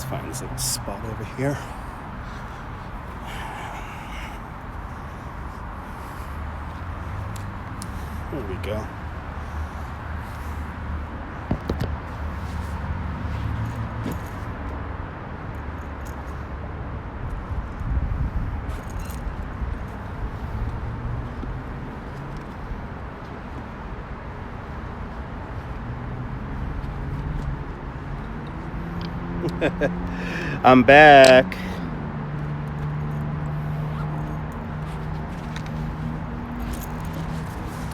find this little spot over here. There we go. I'm back.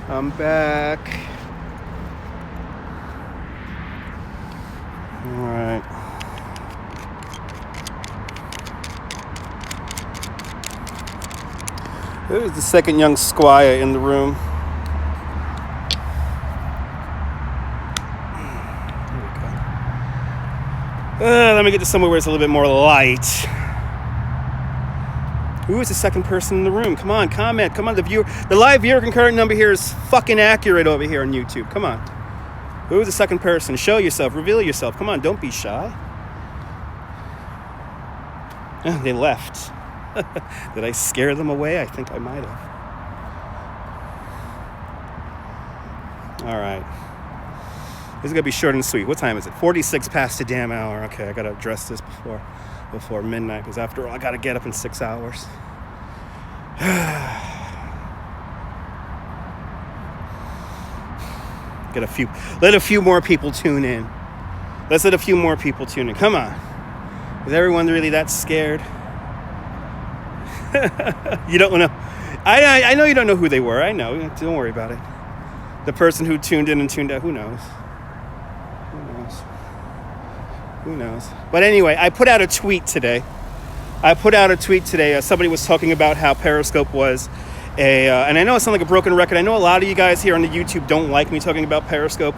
I'm back. All right. There's the second young squire in the room. Let me get to somewhere where it's a little bit more light. Who is the second person in the room? Come on, comment. Come on, the live viewer concurrent number here is fucking accurate over here on YouTube. Come on. Who is the second person? Show yourself. Reveal yourself. Come on, don't be shy. They left. Did I scare them away? I think I might have. All right. This is going to be short and sweet. What time is it? 46 past the damn hour. Okay, I got to address this before midnight, because after all, I got to get up in 6 hours. Let a few more people tune in. Let's let a few more people tune in. Come on. Is everyone really that scared? You don't want to... I know you don't know who they were. I know. Don't worry about it. The person who tuned in and tuned out, who knows? Who knows? But anyway, I put out a tweet today. Somebody was talking about how Periscope was and I know it sounds like a broken record. I know a lot of you guys here on the YouTube don't like me talking about Periscope.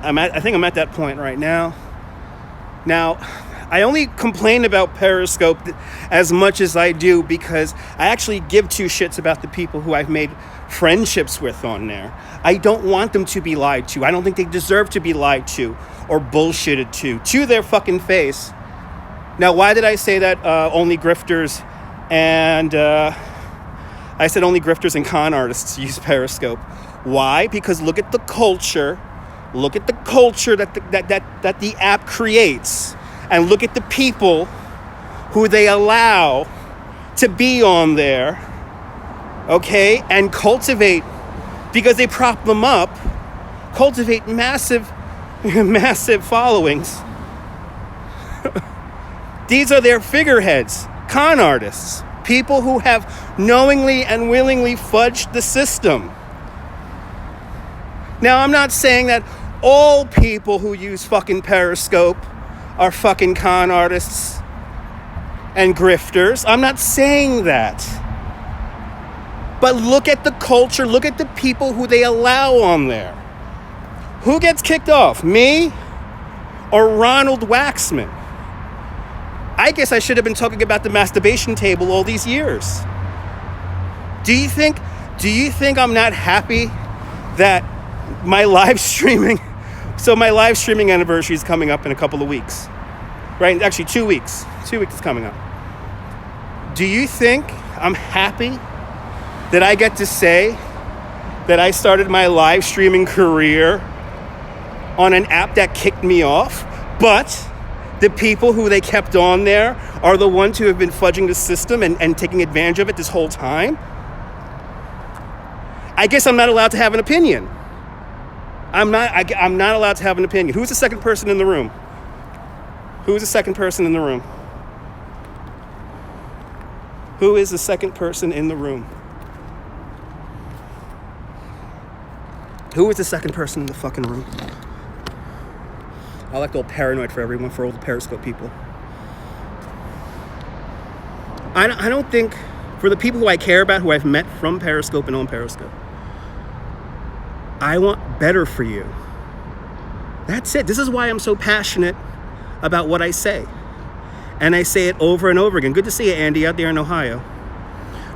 I think I'm at that point right now. Now, I only complain about Periscope as much as I do because I actually give two shits about the people who I've made friendships with on there. I don't want them to be lied to. I don't think they deserve to be lied to or bullshitted to their fucking face. Now, why did I say that only grifters and I said only grifters and con artists use Periscope? Why? Because look at the culture. Look at the culture that the app creates, and look at the people who they allow to be on there, okay? And cultivate, because they prop them up, cultivate massive followings. These are their figureheads, con artists, people who have knowingly and willingly fudged the system. Now, I'm not saying that all people who use fucking Periscope are fucking con artists and grifters. I'm not saying that. But look at the culture, look at the people who they allow on there. Who gets kicked off, me or Ronald Waxman? I guess I should have been talking about the masturbation table all these years. Do you think I'm not happy that my live streaming anniversary is coming up in a couple of weeks, right? Actually, 2 weeks. 2 weeks is coming up. Do you think I'm happy that I get to say that I started my live streaming career on an app that kicked me off, but the people who they kept on there are the ones who have been fudging the system and taking advantage of it this whole time? I guess I'm not allowed to have an opinion. I'm not allowed to have an opinion. Who's the second person in the room? Who is the second person in the room? Who is the second person in the room? Who is the second person in the fucking room? I like all paranoid for everyone, for all the Periscope people. I don't think, for the people who I care about, who I've met from Periscope and on Periscope, I want better for you. That's it. This is why I'm so passionate about what I say. And I say it over and over again. Good to see you, Andy, out there in Ohio.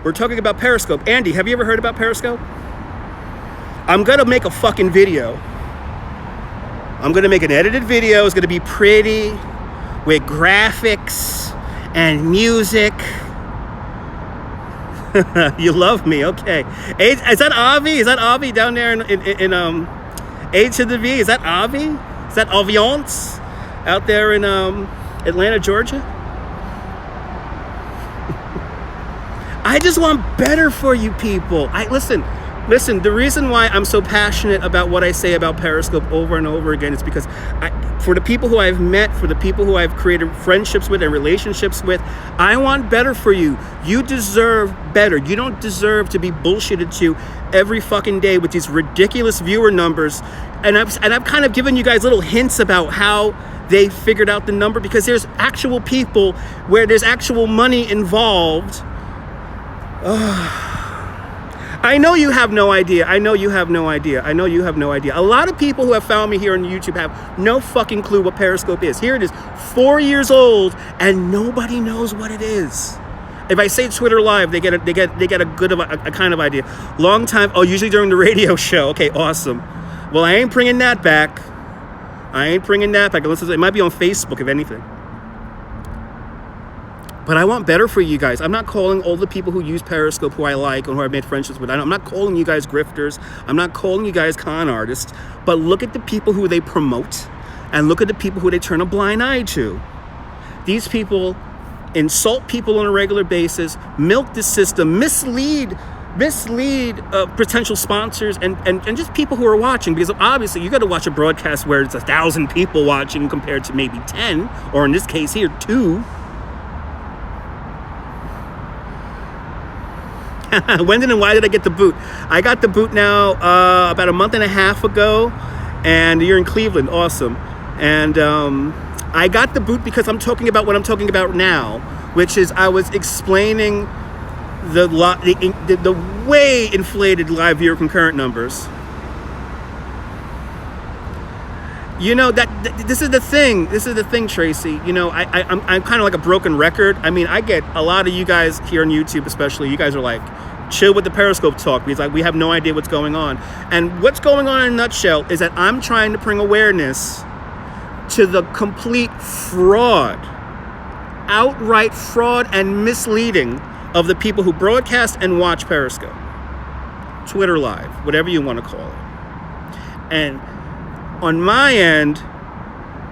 We're talking about Periscope. Andy, have you ever heard about Periscope? I'm going to make a fucking video. I'm going to make an edited video. It's going to be pretty. with graphics and music. You love me, okay. Is that Avi? Is that Avi down there in A to the V? Is that Avi? Is that Aviance out there in Atlanta, Georgia? I just want better for you people. Listen, the reason why I'm so passionate about what I say about Periscope over and over again is because for the people who I've met, for the people who I've created friendships with and relationships with, I want better for you. You deserve better. You don't deserve to be bullshitted to every fucking day with these ridiculous viewer numbers. And I've kind of given you guys little hints about how they figured out the number, because there's actual people where there's actual money involved. I know you have no idea. A lot of people who have found me here on YouTube have no fucking clue what Periscope is. Here it is, 4 years old, and nobody knows what it is. If I say Twitter Live, they get a good of a kind of idea. Long time. Oh, usually during the radio show. Okay, awesome. Well, I ain't bringing that back. Unless it might be on Facebook, if anything. But I want better for you guys. I'm not calling all the people who use Periscope who I like and who I've made friendships with. I'm not calling you guys grifters. I'm not calling you guys con artists. But look at the people who they promote, and look at the people who they turn a blind eye to. These people insult people on a regular basis, milk the system, mislead potential sponsors and just people who are watching, because obviously you got to watch a broadcast where it's 1,000 people watching compared to maybe 10, or in this case here 2. When and why did I get the boot? I got the boot now about a month and a half ago, and you're in Cleveland, awesome. And I got the boot because I'm talking about what I'm talking about now, which is I was explaining the way inflated live viewer concurrent numbers. You know, this is the thing, Tracy. You know, I'm kind of like a broken record. I mean, I get a lot of you guys here on YouTube, especially, you guys are like, chill with the Periscope talk, because like we have no idea what's going on. And what's going on in a nutshell is that I'm trying to bring awareness to the complete fraud, outright fraud and misleading of the people who broadcast and watch Periscope, Twitter Live, whatever you want to call it. And on my end,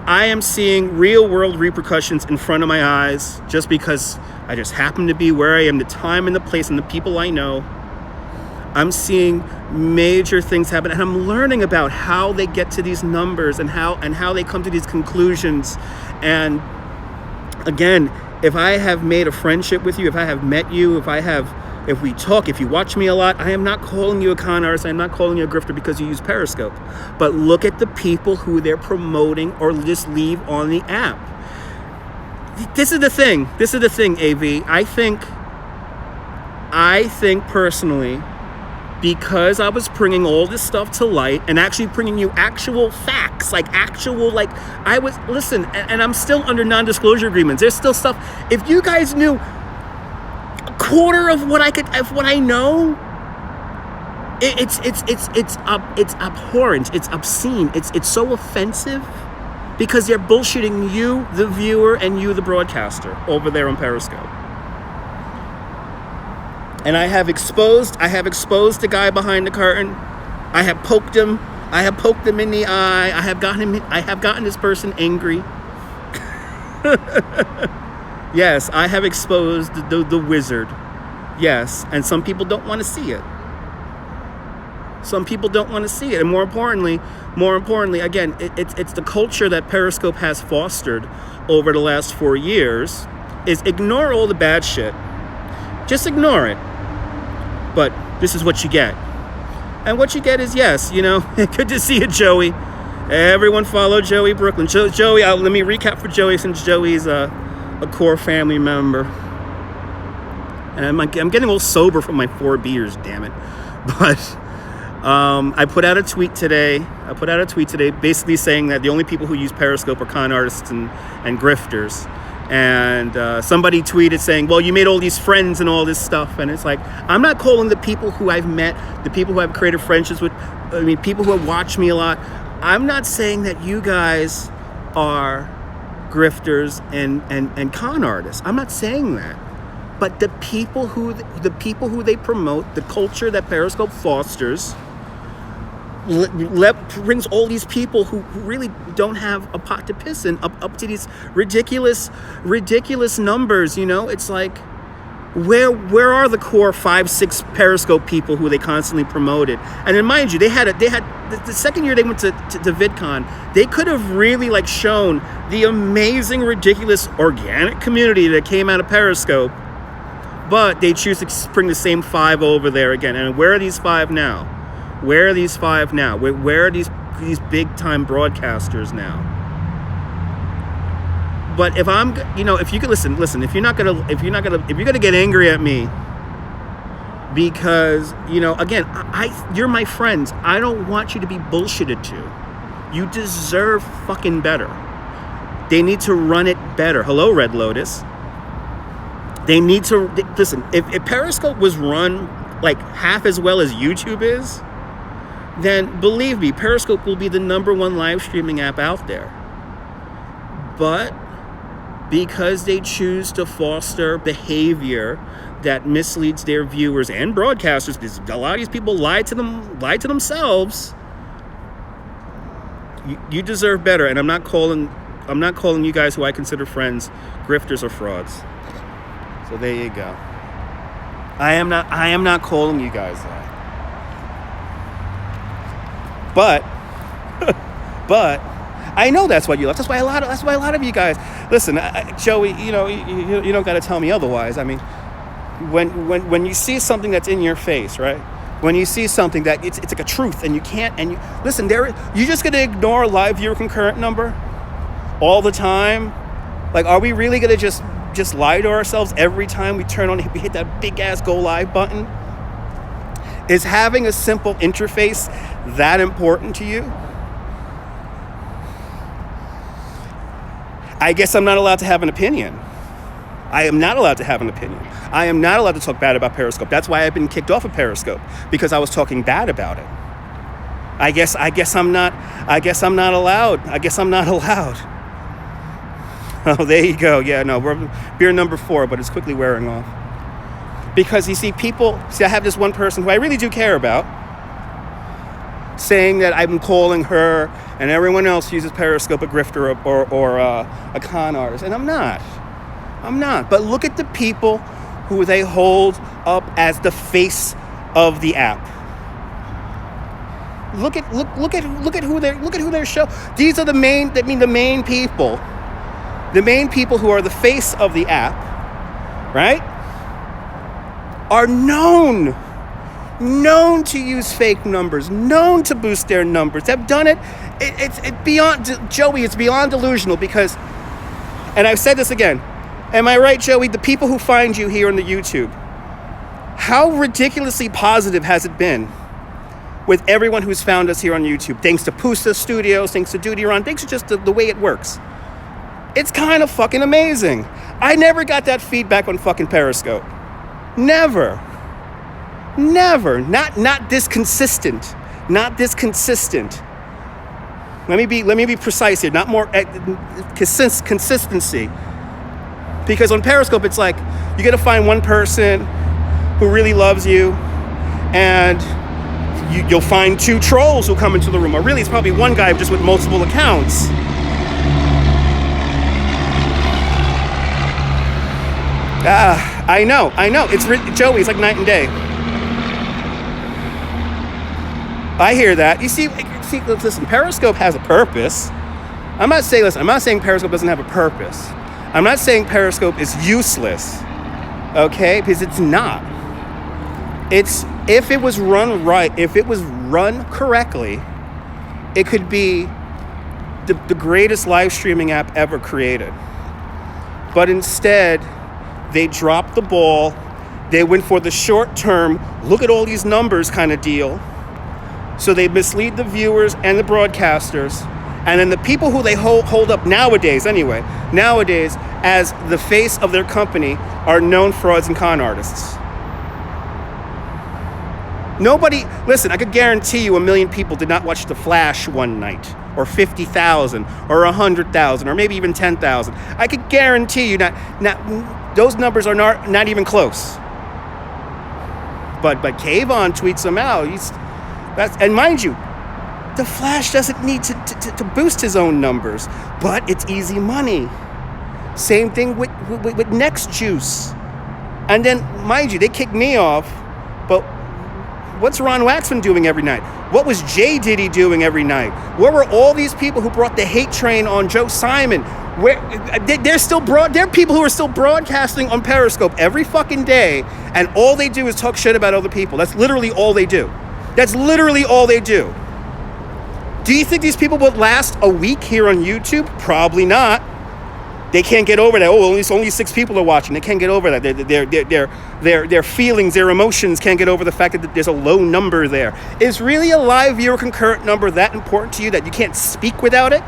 I am seeing real world repercussions in front of my eyes, just because I just happen to be where I am, the time and the place and the people I know. I'm seeing major things happen, and I'm learning about how they get to these numbers and how they come to these conclusions. And again, if I have made a friendship with you, if I have met you, if we talk, if you watch me a lot, I am not calling you a con artist. I'm not calling you a grifter because you use Periscope. But look at the people who they're promoting or just leave on the app. This is the thing, AV. I think personally, because I was bringing all this stuff to light and actually bringing you actual facts, and I'm still under non-disclosure agreements. There's still stuff. If you guys knew a quarter of what I know, it's abhorrent. It's obscene. It's so offensive, because they're bullshitting you, the viewer, and you, the broadcaster, over there on Periscope. And I have exposed the guy behind the curtain. I have poked him in the eye. I have gotten this person angry. Yes, I have exposed the wizard. Yes, and some people don't want to see it. And more importantly, again, it's the culture that Periscope has fostered over the last 4 years, is ignore all the bad shit. Just ignore it. But this is what you get. And what you get is, yes, you know, good to see you, Joey. Everyone follow Joey Brooklyn. Joey, let me recap for Joey, since Joey's a core family member. And I'm getting all sober from my 4 beers, damn it. But I put out a tweet today basically saying that the only people who use Periscope are con artists and grifters. And somebody tweeted saying, well, you made all these friends and all this stuff. And it's like, I'm not calling the people who I've met, the people who I've created friendships with, people who have watched me a lot, I'm not saying that you guys are grifters, and con artists. I'm not saying that. But the people who they promote, the culture that Periscope fosters, brings all these people who really don't have a pot to piss in up to these ridiculous numbers. It's like, where are the core 5-6 Periscope people who they constantly promoted? And then, mind you, they had the second year they went to VidCon, they could have really like shown the amazing, ridiculous organic community that came out of Periscope. But they choose to bring the same 5 over there again. And where are these 5 now? Where are these 5 now? Where are these big time broadcasters now? But if you could listen, if you're gonna get angry at me because, again, you're my friends. I don't want you to be bullshitted to. You deserve fucking better. They need to run it better. Hello, Red Lotus. They need to listen. If Periscope was run like half as well as YouTube is, then believe me, Periscope will be the #1 live streaming app out there. But because they choose to foster behavior that misleads their viewers and broadcasters, because a lot of these people lie to themselves, you deserve better. And I'm not calling you guys who I consider friends grifters or frauds. So there you go. I am not calling you guys that. But I know that's what you love. That's why a lot of you guys listen. Joey, you don't got to tell me otherwise. I mean, when you see something that's in your face, right? When you see something that it's like a truth, and you can't, and you listen, you're just gonna ignore a live viewer concurrent number all the time. Like, are we really gonna just lie to ourselves every time we hit that big ass go live button? Is having a simple interface that important to you? I guess I'm not allowed to have an opinion. I am not allowed to have an opinion. I am not allowed to talk bad about Periscope. That's why I've been kicked off of Periscope, because I was talking bad about it. I guess I'm not allowed. Oh, there you go. Yeah, no, we're beer number 4, but it's quickly wearing off. Because you see, I have this one person who I really do care about, saying that I'm calling her and everyone else uses Periscope a grifter or a con artist. And I'm not. But look at the people who they hold up as the face of the app. Look at who they're show. These are the main people. The main people who are the face of the app, right? Are known to use fake numbers, known to boost their numbers. Have done it. It's beyond, Joey, it's beyond delusional, because, and I've said this again, am I right, Joey? The people who find you here on the YouTube, how ridiculously positive has it been with everyone who's found us here on YouTube? Thanks to Pusa Studios, thanks to Duty Run, thanks to just the way it works. It's kind of fucking amazing. I never got that feedback on fucking Periscope. Never. Not this consistent. Let me be precise here. Not more consistency. Because on Periscope, it's like you got to find one person who really loves you, and you'll find 2 trolls who come into the room. Or really, it's probably one guy just with multiple accounts. I know. It's Joey. It's like night and day. I hear that. You see, listen. Periscope has a purpose. I'm not saying Periscope doesn't have a purpose. I'm not saying Periscope is useless. Okay, because it's not. It's, if it was run right, if it was run correctly, it could be the greatest live streaming app ever created. But instead, they dropped the ball. They went for the short term, look at all these numbers kind of deal. So they mislead the viewers and the broadcasters. And then the people who they hold up nowadays as the face of their company are known frauds and con artists. Nobody, listen, I could guarantee you 1 million people did not watch The Flash one night, or 50,000, or 100,000, or maybe even 10,000. I could guarantee you not those numbers are not even close. But Kayvon tweets them out. And mind you, The Flash doesn't need to boost his own numbers, but it's easy money. Same thing with Next Juice. And then, mind you, they kicked me off, but what's Ron Waxman doing every night? What was Jay Diddy doing every night? Where were all these people who brought the hate train on Joe Simon? There are people who are still broadcasting on Periscope every fucking day, and all they do is talk shit about other people. That's literally all they do. That's literally all they do. Do you think these people would last a week here on YouTube? Probably not. They can't get over that. Oh, only 6 people are watching. They can't get over that. Their feelings, their emotions can't get over the fact that there's a low number there. Is really a live viewer concurrent number that important to you that you can't speak without it?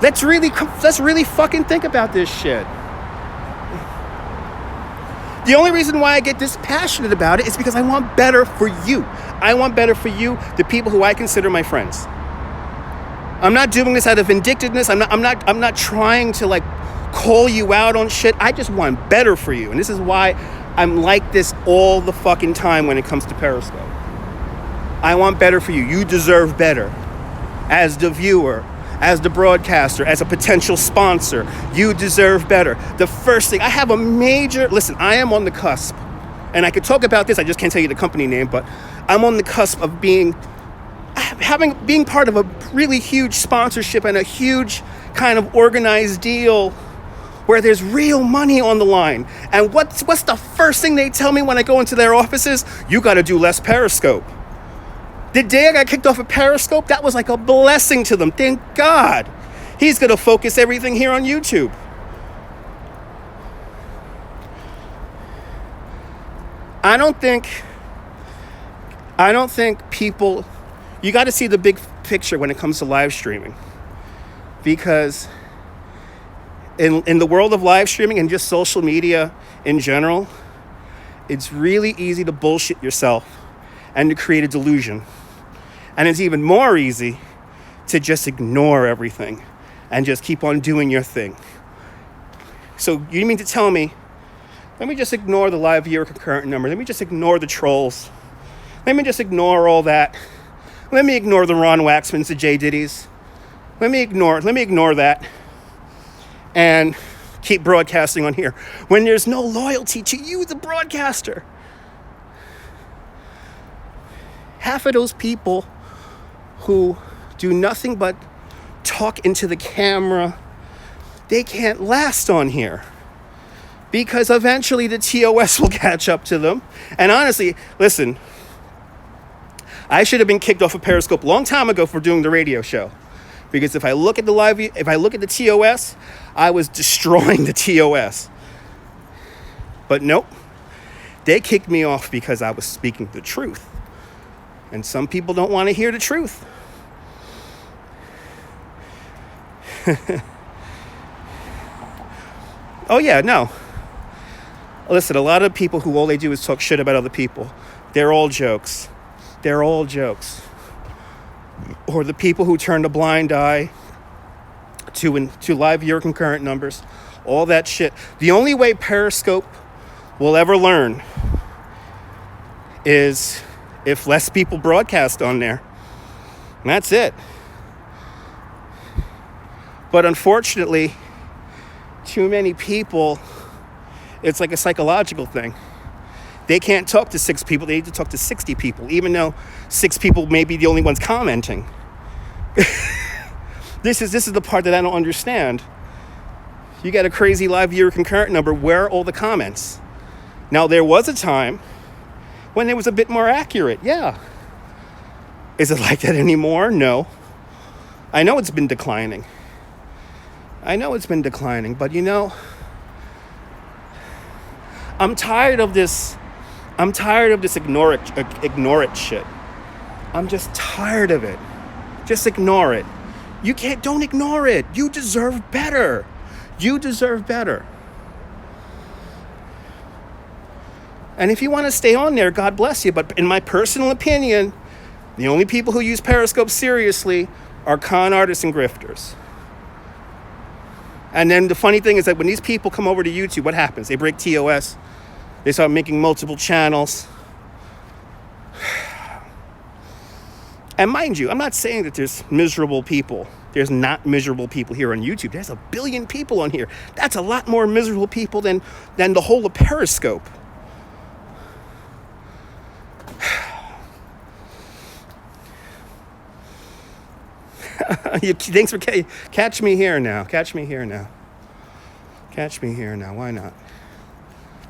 Let's really fucking think about this shit. The only reason why I get this passionate about it is because I want better for you. I want better for you, the people who I consider my friends. I'm not doing this out of vindictiveness. I'm not trying to like call you out on shit. I just want better for you. And this is why I'm like this all the fucking time when it comes to Periscope. I want better for you. You deserve better. As the viewer, as the broadcaster, as a potential sponsor, you deserve better. The first thing, I have a major, listen, I am on the cusp, and I could talk about this, I just can't tell you the company name, but I'm on the cusp of being part of a really huge sponsorship and a huge kind of organized deal where there's real money on the line. And what's the first thing they tell me when I go into their offices? You got to do less Periscope. The day I got kicked off of Periscope, that was like a blessing to them. Thank God. He's going to focus everything here on YouTube. I don't think people, you got to see the big picture when it comes to live streaming, because in the world of live streaming and just social media in general, it's really easy to bullshit yourself and to create a delusion. And it's even more easy to just ignore everything and just keep on doing your thing. So you mean to tell me, let me just ignore the live viewer concurrent number. Let me just ignore the trolls. Let me just ignore all that. Let me ignore the Ron Waxmans, the Jay Diddy's. Let me ignore that and keep broadcasting on here when there's no loyalty to you, the broadcaster. Half of those people who do nothing but talk into the camera, they can't last on here because eventually the TOS will catch up to them. And honestly, listen, I should have been kicked off of Periscope a long time ago for doing the radio show, because if I look at the TOS, I was destroying the TOS. But nope, they kicked me off because I was speaking the truth. And some people don't want to hear the truth. Oh yeah, no. Listen, a lot of people who all they do is talk shit about other people, they're all jokes. They're all jokes. Or the people who turn a blind eye to live viewer concurrent numbers, all that shit. The only way Periscope will ever learn is if less people broadcast on there. And that's it. But unfortunately, too many people, it's like a psychological thing. They can't talk to 6 people. They need to talk to 60 people, even though 6 people may be the only ones commenting. This is the part that I don't understand. You got a crazy live viewer concurrent number. Where are all the comments? Now, there was a time when it was a bit more accurate. Yeah. Is it like that anymore? No. I know it's been declining. But you know, I'm tired of this ignore it shit. I'm just tired of it. Just ignore it. Don't ignore it. You deserve better. And if you want to stay on there, God bless you. But in my personal opinion, the only people who use Periscope seriously are con artists and grifters. And then the funny thing is that when these people come over to YouTube, what happens? They break TOS. They start making multiple channels. And mind you, I'm not saying that there's miserable people. There's not miserable people here on YouTube. There's 1 billion people on here. That's a lot more miserable people than the whole of Periscope. Thanks for catch me here now. Catch me here now. Catch me here now. Why not?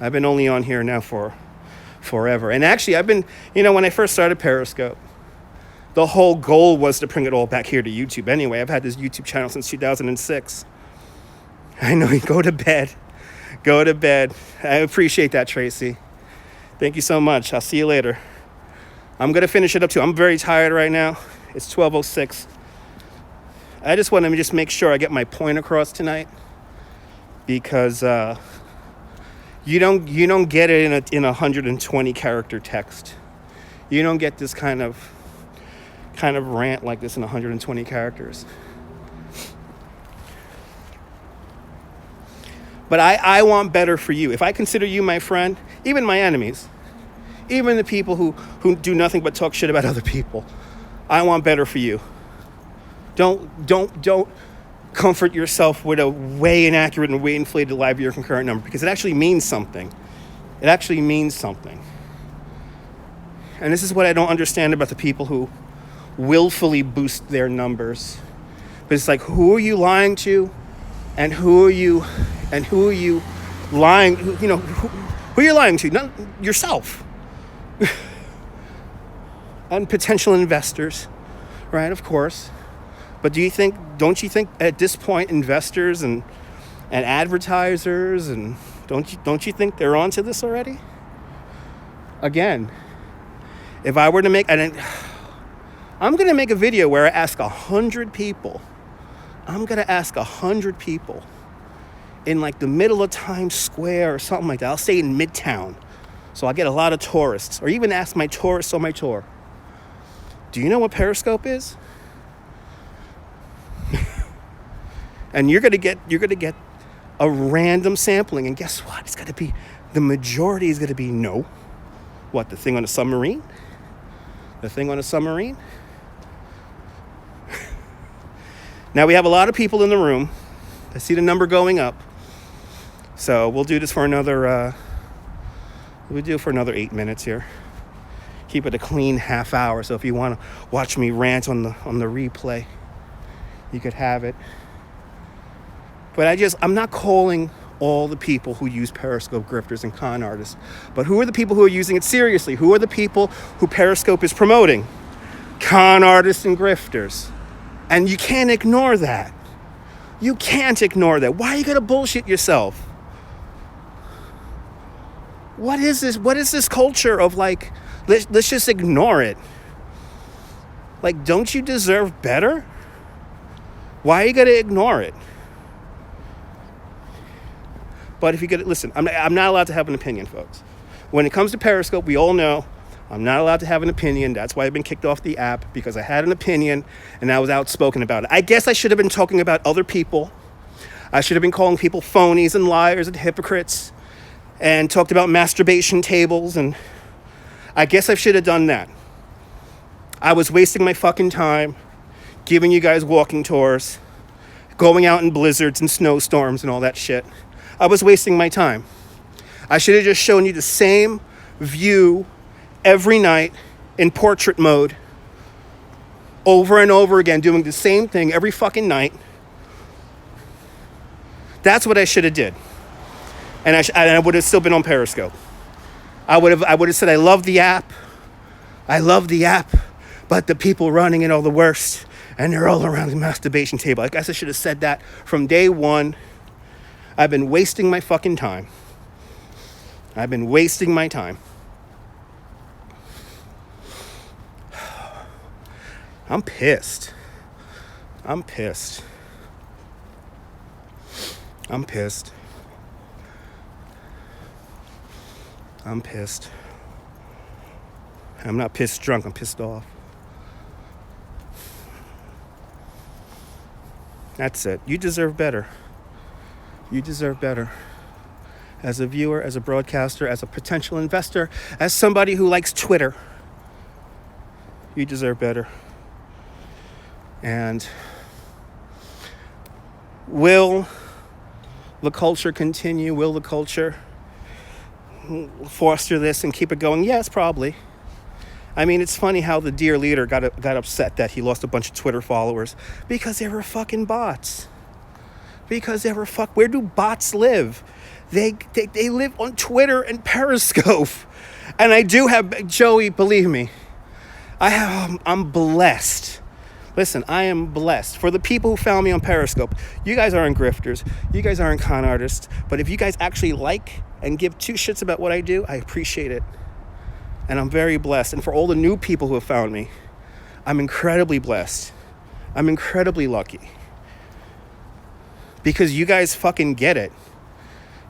I've been only on here now for forever. And actually, I've been, when I first started Periscope, the whole goal was to bring it all back here to YouTube anyway. I've had this YouTube channel since 2006. I know, go to bed. Go to bed. I appreciate that, Tracy. Thank you so much. I'll see you later. I'm going to finish it up too. I'm very tired right now. It's 12:06. I just want to just make sure I get my point across tonight, because you don't get it in a 120 character text. You don't get this kind of rant like this in 120 characters. But I want better for you. If I consider you my friend, even my enemies, even the people who do nothing but talk shit about other people, I want better for you. Don't comfort yourself with a way inaccurate and way inflated live viewer concurrent number, because it actually means something. It actually means something. And this is what I don't understand about the people who willfully boost their numbers. But it's like, who are you lying to? And who are you lying, who are you lying to? Not yourself. And potential investors, right? Of course. But don't you think at this point investors and advertisers and don't you think they're onto this already? Again, if I were to I'm going to make a video where I ask 100 people. I'm going to ask 100 people in like the middle of Times Square or something like that. I'll stay in Midtown, so I'll get a lot of tourists, or even ask my tourists on my tour, do you know what Periscope is? And you're gonna get a random sampling, and guess what? It's gonna be, the majority is gonna be no. What, the thing on a submarine? The thing on a submarine? Now we have a lot of people in the room. I see the number going up. So we'll do this for another 8 minutes here. Keep it a clean half hour. So if you want to watch me rant on the replay, you could have it. But I'm not calling all the people who use Periscope grifters and con artists. But who are the people who are using it seriously? Who are the people who Periscope is promoting? Con artists and grifters. And you can't ignore that. You can't ignore that. Why are you going to bullshit yourself? What is this? What is this culture of like, let's just ignore it? Like, don't you deserve better? Why are you going to ignore it? But if you get it, listen, I'm not allowed to have an opinion, folks. When it comes to Periscope, we all know I'm not allowed to have an opinion. That's why I've been kicked off the app, because I had an opinion and I was outspoken about it. I guess I should have been talking about other people. I should have been calling people phonies and liars and hypocrites, and talked about masturbation tables, and I guess I should have done that. I was wasting my fucking time giving you guys walking tours, going out in blizzards and snowstorms and all that shit. I was wasting my time. I should have just shown you the same view every night in portrait mode, over and over again, doing the same thing every fucking night. That's what I should have did. And I would have still been on Periscope. I would have said, I love the app, but the people running it are the worst, and they're all around the masturbation table. I guess I should have said that from day one. I've been wasting my fucking time. I've been wasting my time. I'm pissed. I'm pissed. I'm pissed. I'm pissed. I'm not pissed drunk, I'm pissed off. That's it. You deserve better. You deserve better. As a viewer, as a broadcaster, as a potential investor, as somebody who likes Twitter, you deserve better. And will the culture continue? Will the culture foster this and keep it going? Yes, probably. I mean, it's funny how the dear leader got upset that he lost a bunch of Twitter followers because they were fucking bots. Because they were where do bots live? They live on Twitter and Periscope. And I do have, Joey, believe me, I'm blessed. Listen, I am blessed. For the people who found me on Periscope, you guys aren't grifters. You guys aren't con artists. But if you guys actually like and give two shits about what I do, I appreciate it. And I'm very blessed. And for all the new people who have found me, I'm incredibly blessed. I'm incredibly lucky. Because you guys fucking get it.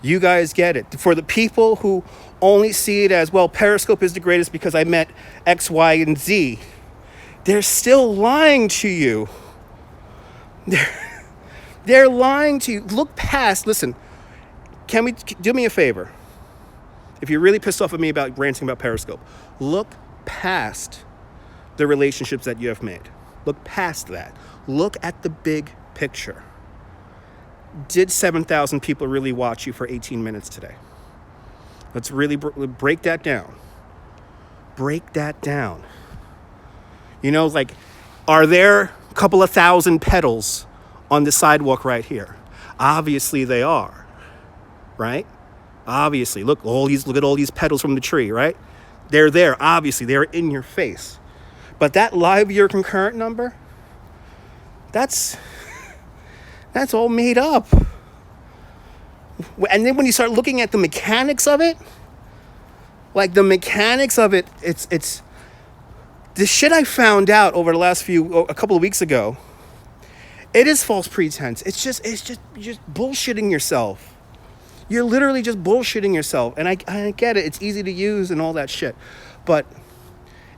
You guys get it. For the people who only see it as, well, Periscope is the greatest because I met X, Y, and Z, they're still lying to you. They're lying to you. Look past, listen, do me a favor? If you're really pissed off at me about ranting about Periscope, look past the relationships that you have made. Look past that. Look at the big picture. Did 7,000 people really watch you for 18 minutes today? Let's really break that down. Break that down. You know, like, are there a couple of thousand petals on the sidewalk right here? Obviously they are, right? Obviously, look at all these petals from the tree, right? They're there, obviously, they're in your face. But that live viewer concurrent number, that's all made up. And then when you start looking at the mechanics of it, it's the shit I found out over the last a couple of weeks ago. It is false pretense. It's just you're just bullshitting yourself. You're literally just bullshitting yourself. And I get it. It's easy to use and all that shit. But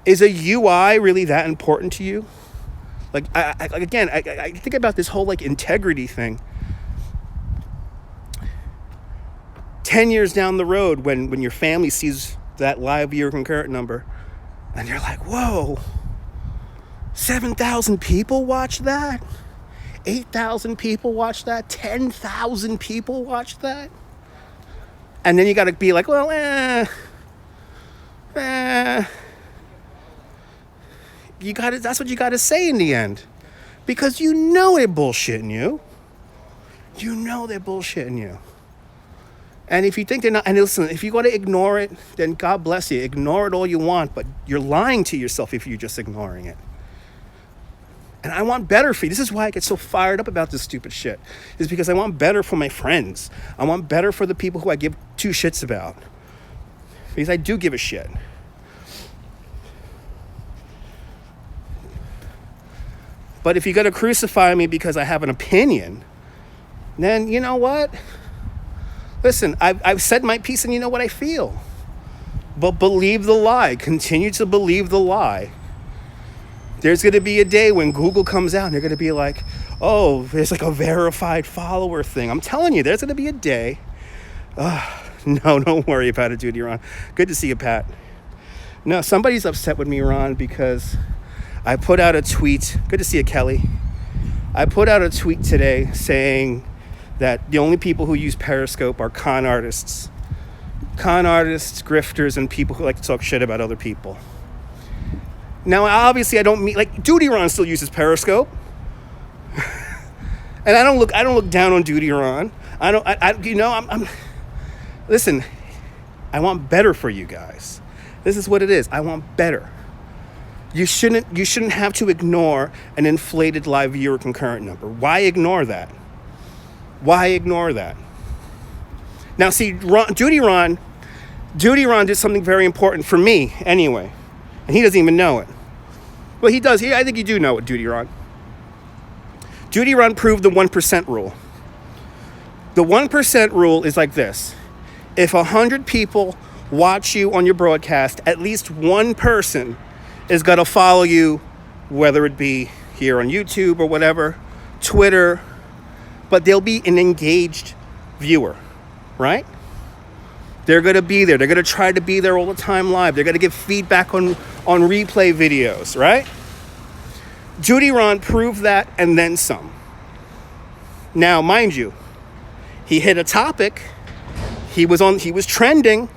is a UI really that important to you? Like, I think about this whole, like, integrity thing. 10 years down the road, when your family sees that live viewer concurrent number, and you're like, whoa, 7,000 people watch that? 8,000 people watch that? 10,000 people watch that? And then you got to be like, well, that's what you got to say in the end. Because you know they're bullshitting you. You know they're bullshitting you. And if you think they're not, and listen, if you got to ignore it, then God bless you. Ignore it all you want, but you're lying to yourself if you're just ignoring it. And I want better for you. This is why I get so fired up about this stupid shit. Is because I want better for my friends. I want better for the people who I give two shits about. Because I do give a shit. But if you're going to crucify me because I have an opinion, then you know what? Listen, I've said my piece and you know what I feel. But believe the lie. Continue to believe the lie. There's going to be a day when Google comes out and they're going to be like, oh, there's like a verified follower thing. I'm telling you, there's going to be a day. No, don't worry about it, dude, Ron. Good to see you, Pat. No, somebody's upset with me, Ron, because I put out a tweet. Good to see you, Kelly. I put out a tweet today saying that the only people who use Periscope are con artists. Con artists, grifters, and people who like to talk shit about other people. Now, obviously, I don't mean, like, Duty Ron still uses Periscope. And I don't look down on Duty Ron. Listen, I want better for you guys. This is what it is. I want better. You shouldn't have to ignore an inflated live viewer concurrent number. Why ignore that? Why ignore that? Now, see, Duty Ron did something very important for me anyway. And he doesn't even know it. Well, he does. I think you do know it, Duty Ron. Duty Ron proved the 1% rule. The 1% rule is like this. If 100 people watch you on your broadcast, at least one person is going to follow you, whether it be here on YouTube or whatever, Twitter, but they'll be an engaged viewer, right? They're going to be there. They're going to try to be there all the time live. They're going to give feedback on replay videos, right? Duty Ron proved that and then some. Now, mind you, he hit a topic. He was trending,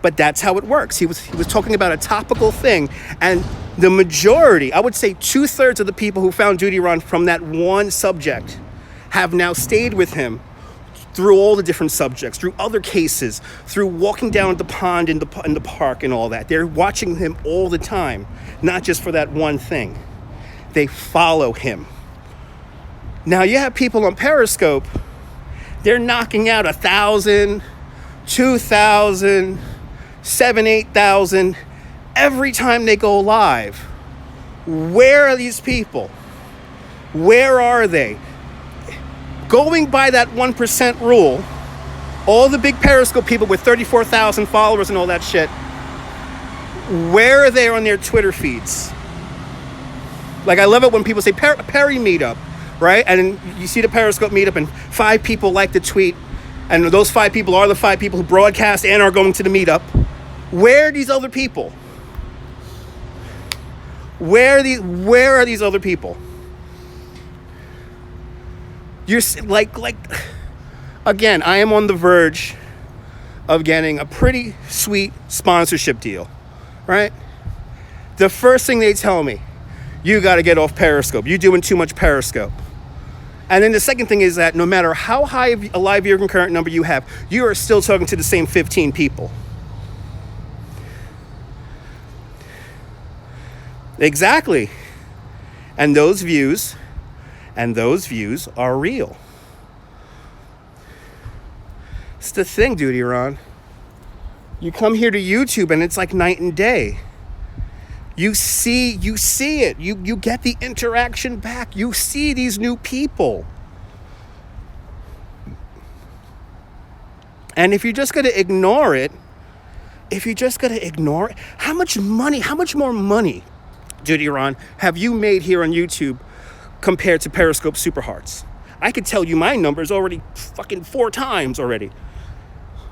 but that's how it works. He was talking about a topical thing, and the majority, I would say 2/3 of the people who found Duty Ron from that one subject have now stayed with him through all the different subjects, through other cases, through walking down the pond in the park and all that. They're watching him all the time, not just for that one thing. They follow him. Now you have people on Periscope, they're knocking out 1,000, 2,000, 7,000, 8,000 every time they go live. Where are these people? Where are they? Going by that 1% rule, all the big Periscope people with 34,000 followers and all that shit, where are they on their Twitter feeds? Like, I love it when people say Perry meetup, right? And you see the Periscope meetup and 5 people like the tweet, and those 5 people are the 5 people who broadcast and are going to the meetup. Where are these other people? Where are these other people? You're like, again, I am on the verge of getting a pretty sweet sponsorship deal, right? The first thing they tell me, you got to get off Periscope. You're doing too much Periscope. And then the second thing is that no matter how high a live viewer concurrent number you have, you are still talking to the same 15 people. Exactly. And those views are real. It's the thing, Duty Ron. You come here to YouTube and it's like night and day. You see it. You get the interaction back. You see these new people. And if you're just going to ignore it, how much more money, Duty Ron, have you made here on YouTube compared to Periscope Super Hearts? I could tell you my numbers already fucking 4 times already.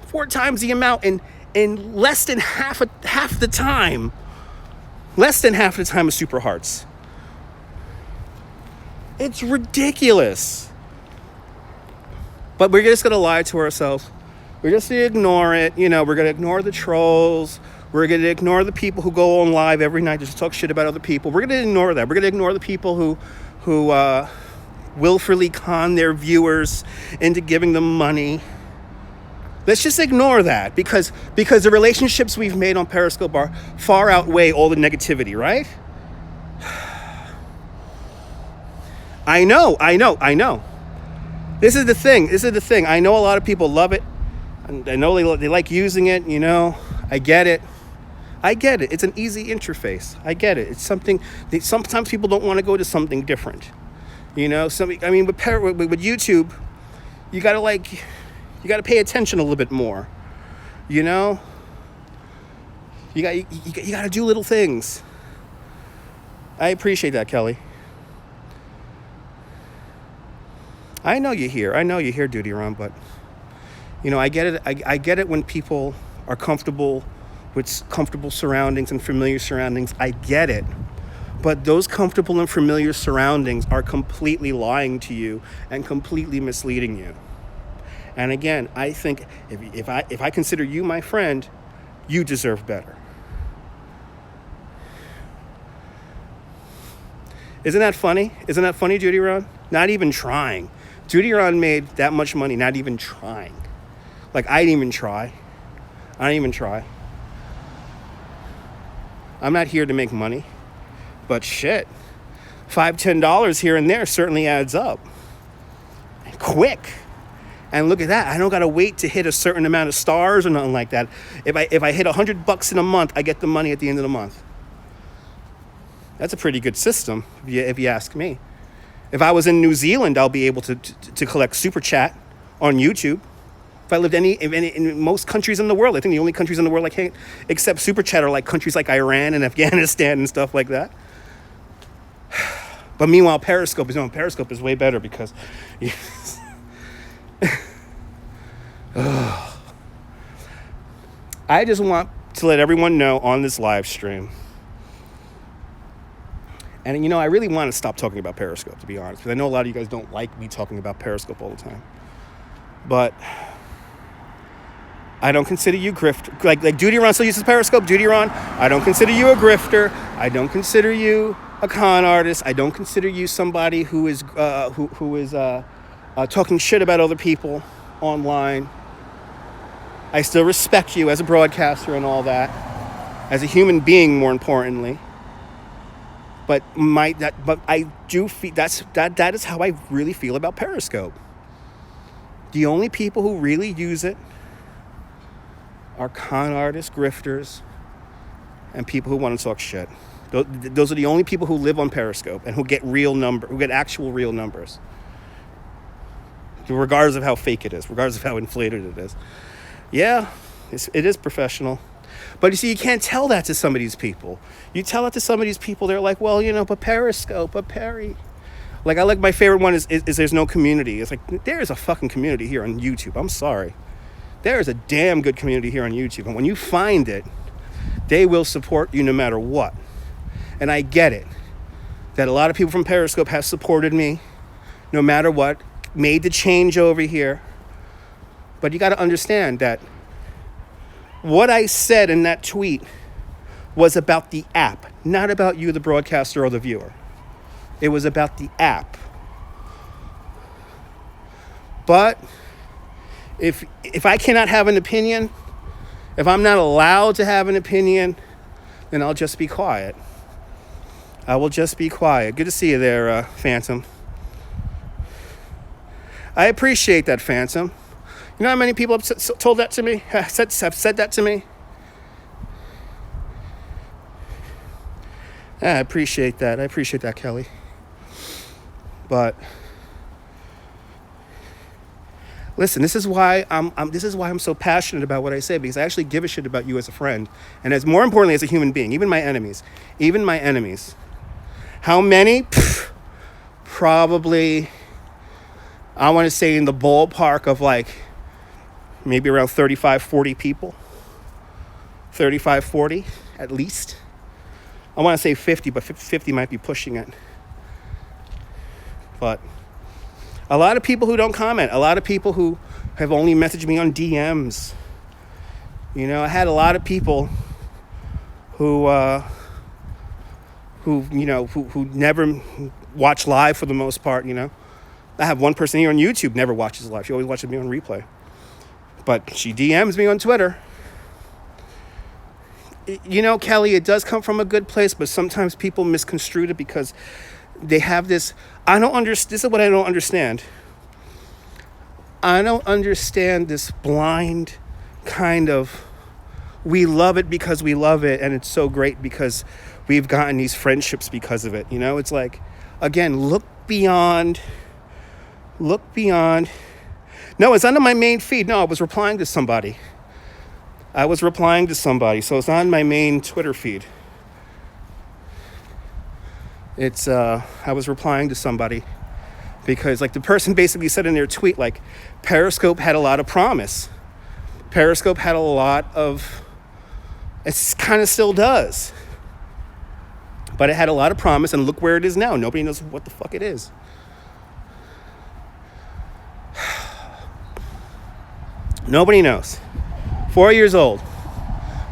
4 times the amount in less than half the time. Less than half the time of Super Hearts. It's ridiculous. But we're just going to lie to ourselves. We're just going to ignore it. You know, we're going to ignore the trolls. We're going to ignore the people who go on live every night just to talk shit about other people. We're going to ignore that. We're going to ignore the people who willfully con their viewers into giving them money. Let's just ignore that because the relationships we've made on Periscope are far outweigh all the negativity, right? I know. This is the thing. I know a lot of people love it. And I know they like using it, you know. I get it. It's an easy interface. I get it. It's something that sometimes people don't want to go to something different. You know, with YouTube, you got to pay attention a little bit more. You know? You got to do little things. I appreciate that, Kelly. I know you're here, Duty Ron, but you know, I get it. I get it when people are comfortable with comfortable surroundings and familiar surroundings. I get it. But those comfortable and familiar surroundings are completely lying to you and completely misleading you. And again, I think if I consider you my friend, you deserve better. Isn't that funny? Duty Ron? Not even trying. Duty Ron made that much money not even trying. Like, I didn't even try. I'm not here to make money. But shit, $5, $10 here and there certainly adds up. Quick. And look at that. I don't got to wait to hit a certain amount of stars or nothing like that. If I hit $100 in a month, I get the money at the end of the month. That's a pretty good system, if you ask me. If I was in New Zealand, I'll be able to collect Super Chat on YouTube. If I lived in most countries in the world, I think the only countries in the world I can't accept super chat are like countries like Iran and Afghanistan and stuff like that. But meanwhile, Periscope is way better because I just want to let everyone know on this live stream. And, you know, I really want to stop talking about Periscope, to be honest, because I know a lot of you guys don't like me talking about Periscope all the time. But I don't consider you grifter. Like Duty Ron still uses Periscope. Duty Ron, I don't consider you a grifter. I don't consider you a con artist. I don't consider you somebody who is talking shit about other people online. I still respect you as a broadcaster and all that, as a human being, more importantly. But I do feel that is how I really feel about Periscope. The only people who really use it are con artists, grifters, and people who want to talk shit. Those are the only people who live on Periscope and who get actual real numbers, regardless of how fake it is, regardless of how inflated it is. Yeah, it is professional. But you see, you can't tell that to some of these people. You tell it to some of these people, they're like, well, you know, but Periscope, but Perry. Like, I like my favorite one is there's no community. It's like, there's a fucking community here on YouTube. I'm sorry. There is a damn good community here on YouTube. And when you find it, they will support you no matter what. And I get it. That a lot of people from Periscope have supported me no matter what, made the change over here. But you got to understand that what I said in that tweet was about the app, not about you, the broadcaster or the viewer. It was about the app. But if I cannot have an opinion, if I'm not allowed to have an opinion, then I'll just be quiet. I will just be quiet. Good to see you there, Phantom. I appreciate that, Phantom. You know how many people have told that to me? Have said that to me? I appreciate that. I appreciate that, Kelly. But listen, this is why I'm so passionate about what I say, because I actually give a shit about you as a friend, and as more importantly as a human being. Even my enemies. How many? Probably, I want to say in the ballpark of like maybe around 35, 40 people. 35, 40 at least. I want to say 50, but 50 might be pushing it. But a lot of people who don't comment, a lot of people who have only messaged me on DMs. You know, I had a lot of people who never watch live for the most part, you know. I have one person here on YouTube never watches live. She always watches me on replay. But she DMs me on Twitter. You know, Kelly, it does come from a good place, but sometimes people misconstrue it because they have this. This is what I don't understand. I don't understand this blind kind of, we love it because we love it, and it's so great because we've gotten these friendships because of it. You know, it's like, again, look beyond. No, it's under my main feed. No, I was replying to somebody. So it's on my main Twitter feed. I was replying to somebody because, like, the person basically said in their tweet, like, Periscope had a lot of promise. Periscope had a lot of, it kind of still does. But it had a lot of promise, and look where it is now. Nobody knows what the fuck it is. Nobody knows. 4 years old.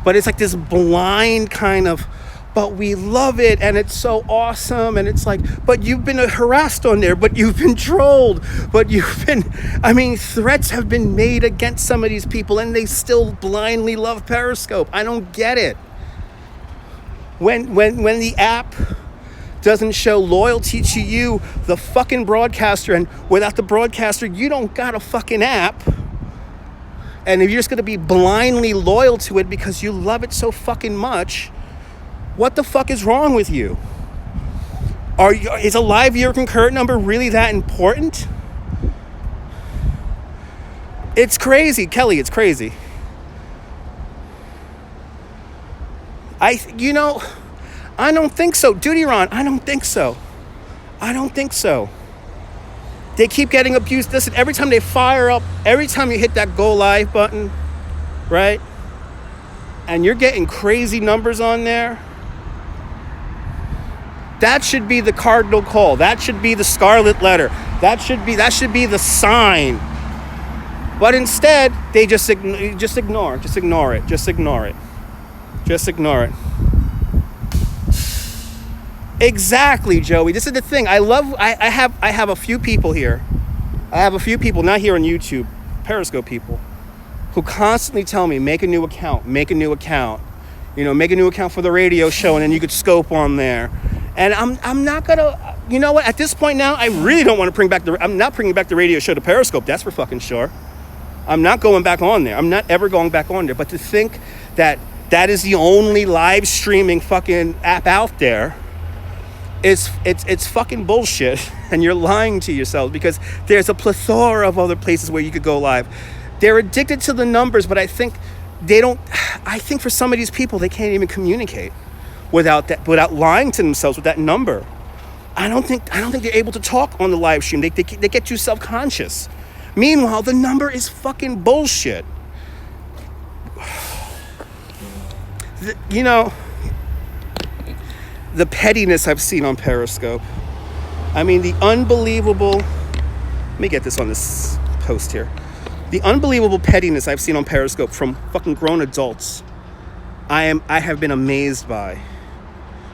But it's like this blind kind of, but we love it and it's so awesome. And it's like, but you've been harassed on there, but you've been trolled, threats have been made against some of these people and they still blindly love Periscope. I don't get it. When the app doesn't show loyalty to you, the fucking broadcaster, and without the broadcaster, you don't got a fucking app. And if you're just going to be blindly loyal to it because you love it so fucking much, what the fuck is wrong with you? Is a live viewer concurrent number really that important? It's crazy, Kelly. It's crazy. I don't think so. Duty Ron, I don't think so. I don't think so. They keep getting abused. Listen, every time they fire up, every time you hit that go live button, right? And you're getting crazy numbers on there. That should be the cardinal call. That should be the scarlet letter. That should be the sign. But instead, they just ignore it. Just ignore it. Exactly, Joey. This is the thing. I have a few people here. I have a few people, not here on YouTube, Periscope people, who constantly tell me, make a new account. Make a new account for the radio show, and then you could scope on there. And I'm not gonna, you know what? At this point now, I really don't want to I'm not bringing back the radio show to Periscope. That's for fucking sure. I'm not going back on there. I'm not ever going back on there. But to think that is the only live streaming fucking app out there, it's fucking bullshit. And you're lying to yourself, because there's a plethora of other places where you could go live. They're addicted to the numbers, but I think for some of these people, they can't even communicate without lying to themselves with that number. I don't think they're able to talk on the live stream. They get too self-conscious. Meanwhile, the number is fucking bullshit. The pettiness I've seen on Periscope. I mean, the unbelievable... Let me get this on this post here. The unbelievable pettiness I've seen on Periscope from fucking grown adults, I have been amazed by.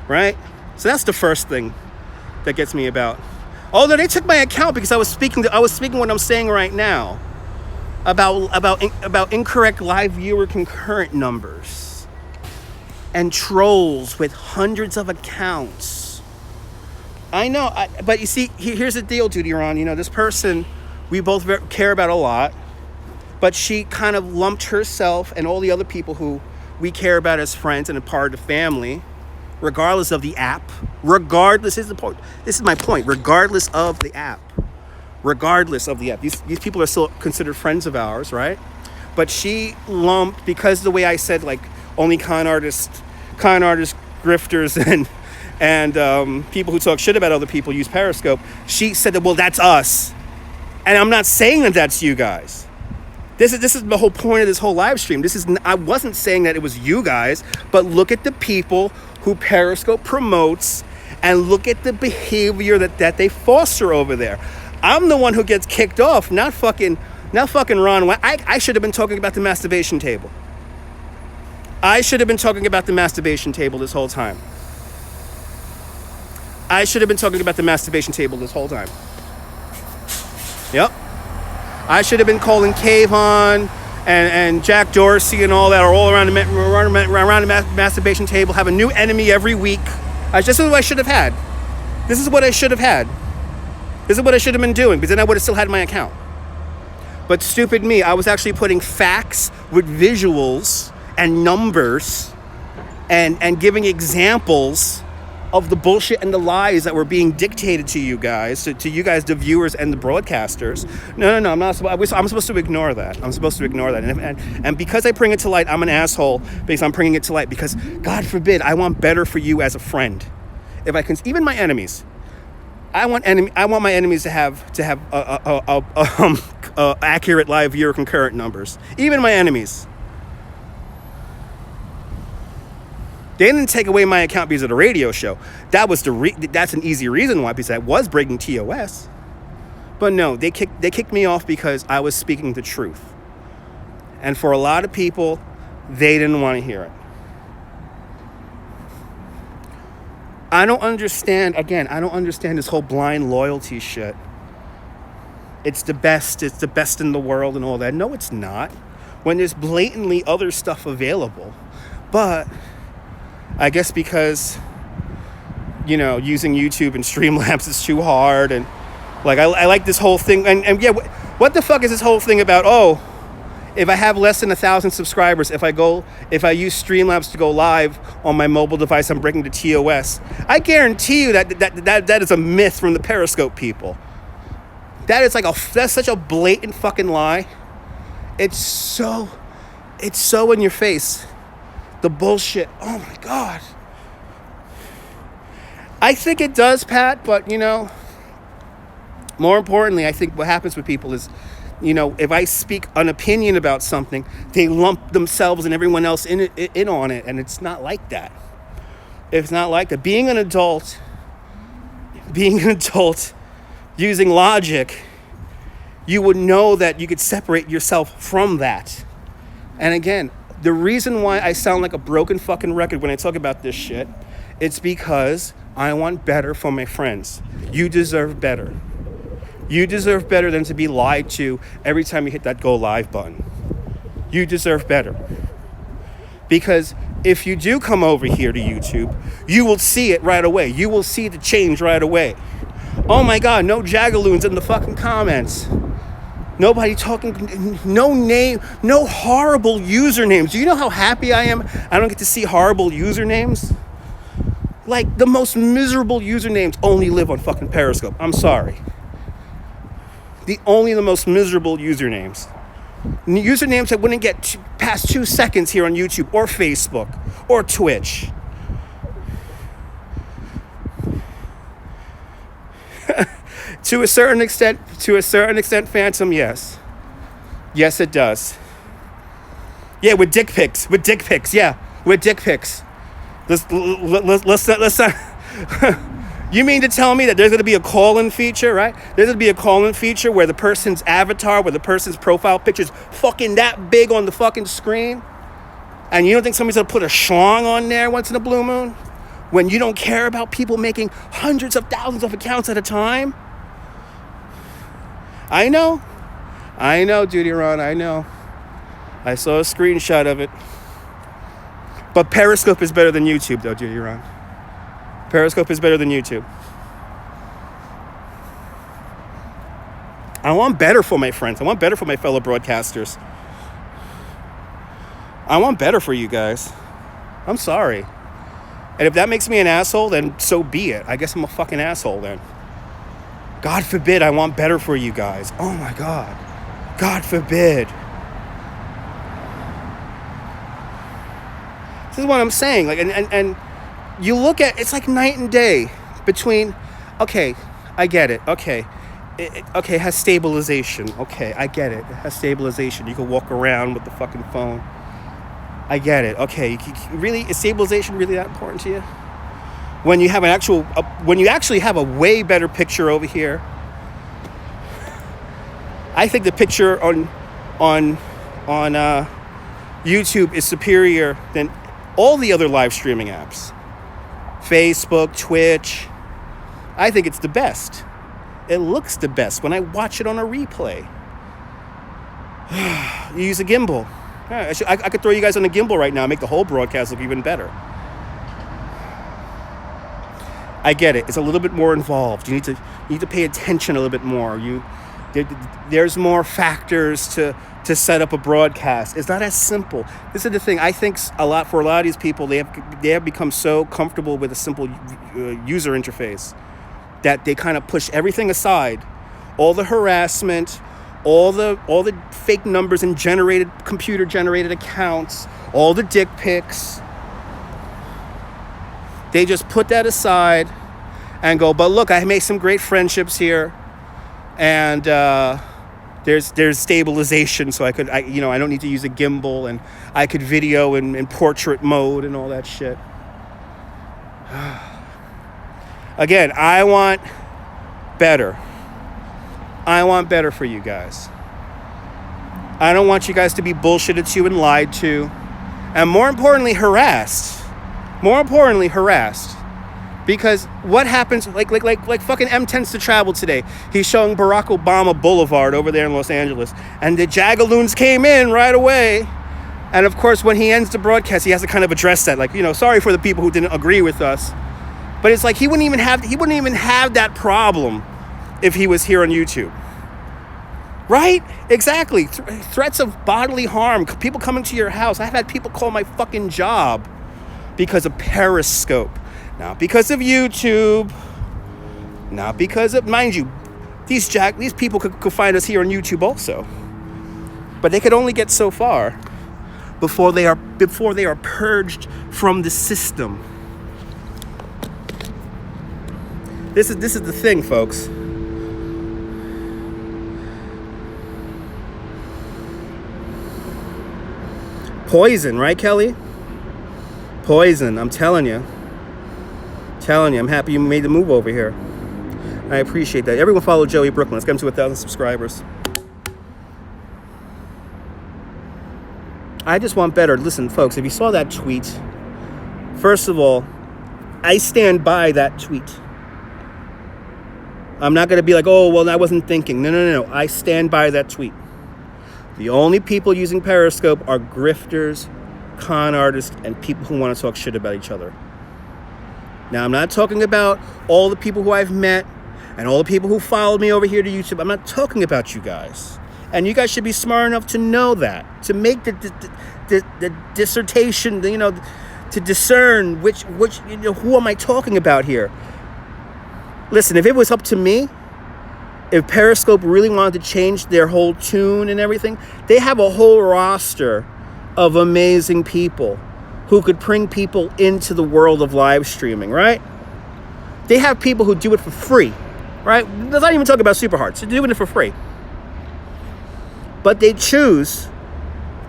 Right? So that's the first thing that gets me about. Although they took my account because I was speaking what I'm saying right now about incorrect live viewer concurrent numbers and trolls with hundreds of accounts. I know, but you see, here's the deal, Duty Ron. This person we both care about a lot, but she kind of lumped herself and all the other people who we care about as friends and a part of the family, regardless of the app. This is my point. Regardless of the app. These people are still considered friends of ours, right? But she lumped, because of the way I said, like, only con artists, grifters, and people who talk shit about other people use Periscope. She said that, well, that's us. And I'm not saying that that's you guys. This is the whole point of this whole live stream. I wasn't saying that it was you guys, but look at the people who Periscope promotes, and look at the behavior that they foster over there. I'm the one who gets kicked off, not fucking Ron. I should have been talking about the masturbation table. I should have been talking about the masturbation table this whole time. Yep. I should have been calling Kayvon and Jack Dorsey and all that are all around the masturbation table, have a new enemy every week. This is what I should have had. This is what I should have been doing, because then I would have still had my account. But stupid me, I was actually putting facts with visuals and numbers and giving examples of the bullshit and the lies that were being dictated to you guys, to you guys, the viewers and the broadcasters. No, I'm not. I'm supposed to ignore that. And because I bring it to light, I'm an asshole because I'm bringing it to light. Because God forbid, I want better for you as a friend. If I can, even my enemies, I want my enemies to have accurate live viewer concurrent numbers. Even my enemies. They didn't take away my account because of the radio show. That's an easy reason why, because I was breaking TOS. But no, they kicked me off because I was speaking the truth. And for a lot of people, they didn't want to hear it. I don't understand this whole blind loyalty shit. It's the best in the world and all that. No, it's not. When there's blatantly other stuff available. But I guess because, using YouTube and Streamlabs is too hard, and like I like this whole thing, and yeah, what the fuck is this whole thing about? If I have less than 1,000 subscribers, if I use Streamlabs to go live on my mobile device, I'm breaking the TOS. I guarantee you that is a myth from the Periscope people. That's such a blatant fucking lie. It's so in your face. The bullshit. Oh my God. I think it does, Pat, but more importantly, I think what happens with people is, if I speak an opinion about something, they lump themselves and everyone else in on it, and it's not like that. It's not like that. Being an adult, using logic, you would know that you could separate yourself from that. And again, the reason why I sound like a broken fucking record when I talk about this shit, it's because I want better for my friends. You deserve better. You deserve better than to be lied to every time you hit that go live button. You deserve better. Because if you do come over here to YouTube, you will see it right away. You will see the change right away. Oh my God, no jagaloons in the fucking comments. Nobody talking, no name, no horrible usernames. Do you know how happy I am? I don't get to see horrible usernames. Like, the most miserable usernames only live on fucking Periscope. I'm sorry. The most miserable usernames. Usernames that wouldn't get past 2 seconds here on YouTube or Facebook or Twitch. To a certain extent, Phantom, yes. Yes, it does. Yeah, with dick pics. Yeah, with dick pics. Let's not. You mean to tell me that there's going to be a call-in feature, right? There's going to be a call-in feature where the person's avatar, where the person's profile picture's fucking that big on the fucking screen? And you don't think somebody's going to put a schlong on there once in a blue moon? When you don't care about people making hundreds of thousands of accounts at a time? I know, Duty Ron, I know. I saw a screenshot of it. But Periscope is better than YouTube, though, Duty Ron. Periscope is better than YouTube. I want better for my friends. I want better for my fellow broadcasters. I want better for you guys. I'm sorry. And if that makes me an asshole, then so be it. I guess I'm a fucking asshole then. God forbid I want better for you guys. Oh my God. God forbid. This is what I'm saying. Like, and you look at, it's like night and day between, okay, I get it. Okay. It has stabilization. Okay, I get it. It has stabilization. You can walk around with the fucking phone. I get it. Okay, really, is stabilization really that important to you? When you have when you actually have a way better picture over here. I think the picture on YouTube is superior than all the other live streaming apps. Facebook, Twitch. I think it's the best. It looks the best when I watch it on a replay. You use a gimbal. I could throw you guys on a gimbal right now and make the whole broadcast look even better. I get it. It's a little bit more involved. You need to pay attention a little bit more. There's more factors to set up a broadcast. It's not as simple. This is the thing. I think for a lot of these people, they have become so comfortable with a simple user interface that they kind of push everything aside, all the harassment, all the fake numbers and computer generated accounts, all the dick pics. They just put that aside and go, but look, I made some great friendships here, and there's stabilization, so I don't need to use a gimbal, and I could video in portrait mode and all that shit. Again, I want better. I want better for you guys. I don't want you guys to be bullshitted to and lied to, and more importantly, harassed. Because what happens, like fucking M tends to travel today. He's showing Barack Obama Boulevard over there in Los Angeles, and the jagaloons came in right away. And of course, when he ends the broadcast, he has to kind of address that, like, sorry for the people who didn't agree with us. But it's like he wouldn't even have that problem if he was here on YouTube. Right? Exactly. Threats of bodily harm, people coming to your house. I've had people call my fucking job because of Periscope. Not because of YouTube. Not because of, mind you, these people could find us here on YouTube also. But they could only get so far before they are purged from the system. This is the thing, folks. Poison, right, Kelly? Poison, I'm telling you. I'm happy you made the move over here. I appreciate that. Everyone follow Joey Brooklyn. Let's get him to 1,000 subscribers. I just want better. Listen, folks, if you saw that tweet, first of all, I stand by that tweet. I'm not going to be like, oh, well, I wasn't thinking. No. I stand by that tweet. The only people using Periscope are grifters, con artists, and people who want to talk shit about each other. Now, I'm not talking about all the people who I've met and all the people who followed me over here to YouTube. I'm not talking about you guys. And you guys should be smart enough to know that, to make the dissertation, to discern which who am I talking about here. Listen, if it was up to me, if Periscope really wanted to change their whole tune and everything, they have a whole roster of amazing people who could bring people into the world of live streaming, right? They have people who do it for free, right? Let's not even talk about super hard. So they're doing it for free. But they choose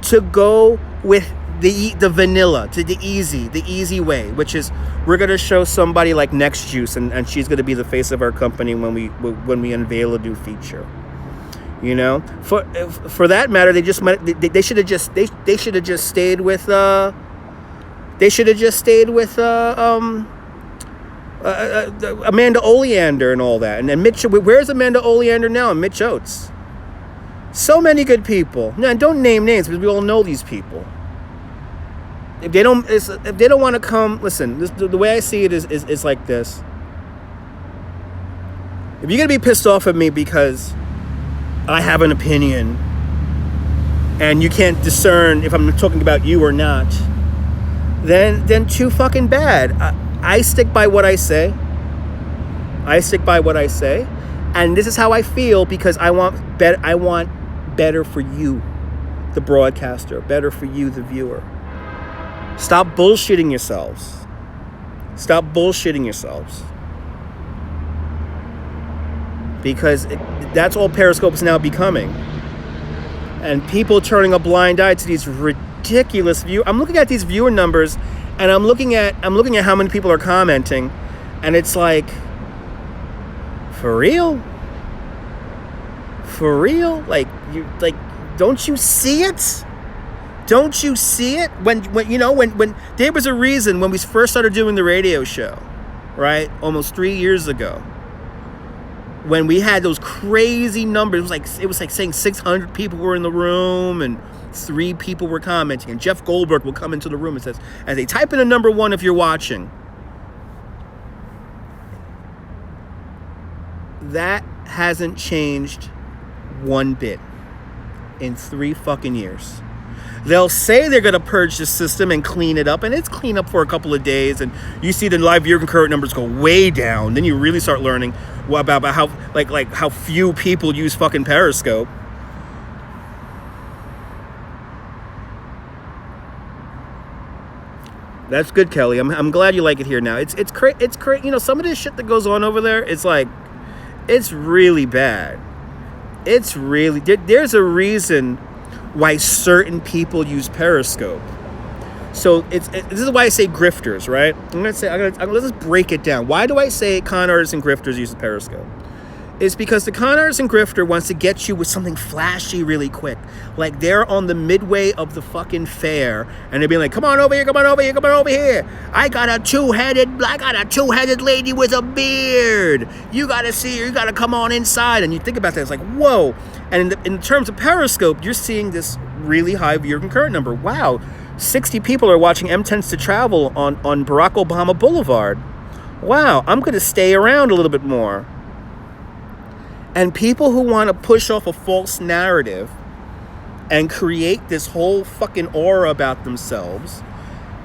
to go with the vanilla, to the easy way, which is we're going to show somebody like Next Juice, and she's going to be the face of our company when we unveil a new feature. For that matter, they should have just stayed with Amanda Oleander and all that, and then Mitch. Where's Amanda Oleander now? And Mitch Oates. So many good people. Now, don't name names because we all know these people. If they don't want to come, listen. The way I see it is like this. If you're gonna be pissed off at me because I have an opinion and you can't discern if I'm talking about you or not, then too fucking bad. I stick by what I say. And this is how I feel because I want better for you, the broadcaster, better for you, the viewer. Stop bullshitting yourselves. Because that's all Periscope is now becoming. And people turning a blind eye to these ridiculous I'm looking at these viewer numbers, and I'm looking at how many people are commenting, and it's like, for real? Like, don't you see it? When there was a reason when we first started doing the radio show, right? Almost 3 years ago, when we had those crazy numbers, it was like saying 600 people were in the room and 3 people were commenting, and Jeff Goldberg will come into the room and says, as they type in a number 1 if you're watching. That hasn't changed one bit in 3 fucking years. They'll say they're going to purge the system and clean it up, and it's clean up for a couple of days, and you see the live viewer concurrent numbers go way down. Then you really start learning about how how few people use fucking Periscope. That's good, Kelly. I'm glad you like it here now. It's some of this shit that goes on over there, it's really bad. It's really there's a reason why certain people use Periscope. So this is why I say grifters, right? Let's just break it down. Why do I say con artists and grifters use Periscope? It's because the con artist and grifter wants to get you with something flashy really quick. Like they're on the midway of the fucking fair and they're being like, come on over here. I got a two-headed lady with a beard. You gotta see her, you gotta come on inside. And you think about that, it's like, whoa. And in terms of Periscope, you're seeing this really high viewer concurrent number. Wow, 60 people are watching M Tends to Travel on Barack Obama Boulevard. Wow, I'm gonna stay around a little bit more. And people who want to push off a false narrative and create this whole fucking aura about themselves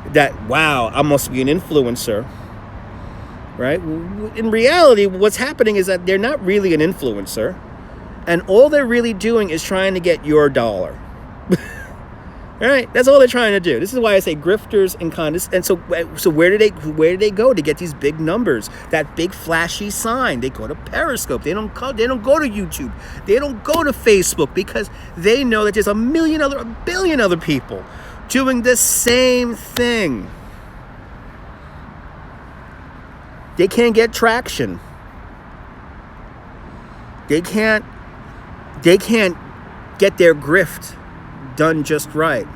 that, wow, I must be an influencer, right? In reality, what's happening is that they're not really an influencer. And all they're really doing is trying to get your dollar. All right, that's all they're trying to do. This is why I say grifters and condos. And so where do they go to get these big numbers? That big flashy sign. They go to Periscope. They don't go to YouTube. They don't go to Facebook, because they know that there's a billion other people doing the same thing. They can't get traction. They can't get their grift done just right.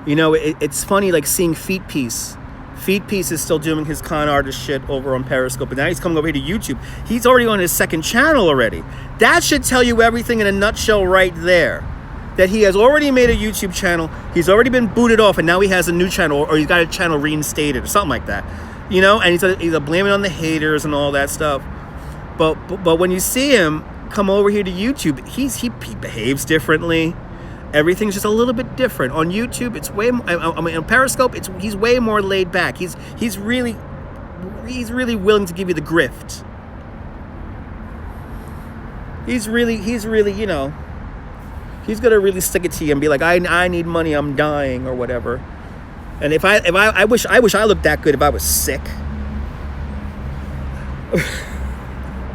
You know, it's funny, like seeing Feet Piece. Feet Piece is still doing his con artist shit over on Periscope, but now he's coming over here to YouTube. He's already on his second channel already. That should tell you everything in a nutshell right there. That he has already made a YouTube channel, he's already been booted off, and now he has a new channel, or he's got a channel reinstated or something like that. You know, and he's blaming on the haters and all that stuff. But when you see him come over here to YouTube, he behaves differently. Everything's just a little bit different. On YouTube, it's way more, on Periscope, he's way more laid back. He's really willing to give you the grift. He's really, you know, he's gonna really stick it to you and be like, I need money, I'm dying, or whatever. And if I wish I looked that good if I was sick.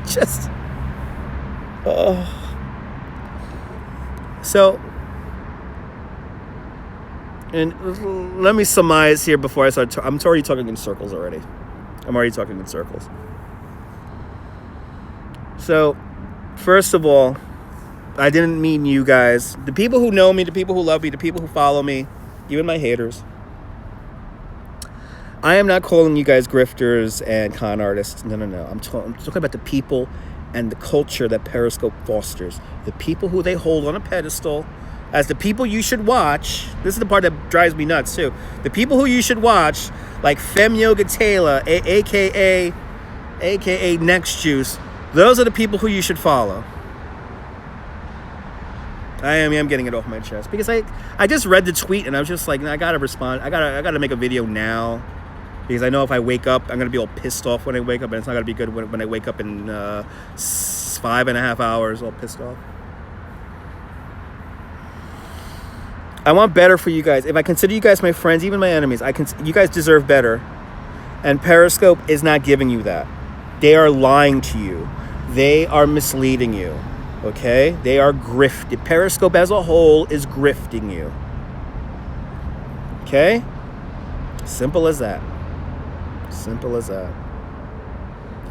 Just, so. And let me surmise here before I start. I'm already talking in circles already. So, first of all, I didn't mean you guys. The people who know me, the people who love me, the people who follow me, even my haters. I am not calling you guys grifters and con artists. No. I'm talking about the people and the culture that Periscope fosters. The people who they hold on a pedestal as the people you should watch. This is the part that drives me nuts too. The people who you should watch, like Fem Yoga Taylor, aka Next Juice. Those are the people who you should follow. I am getting it off my chest, because I just read the tweet and I was just like, I gotta respond. I gotta make a video now, because I know if I wake up, I'm gonna be all pissed off when I wake up, and it's not gonna be good when I wake up in 5.5 hours all pissed off. I want better for you guys. If I consider you guys my friends, even my enemies, you guys deserve better. And Periscope is not giving you that. They are lying to you. They are misleading you. Okay? They are grifting. Periscope as a whole is grifting you. Okay? Simple as that. Simple as that.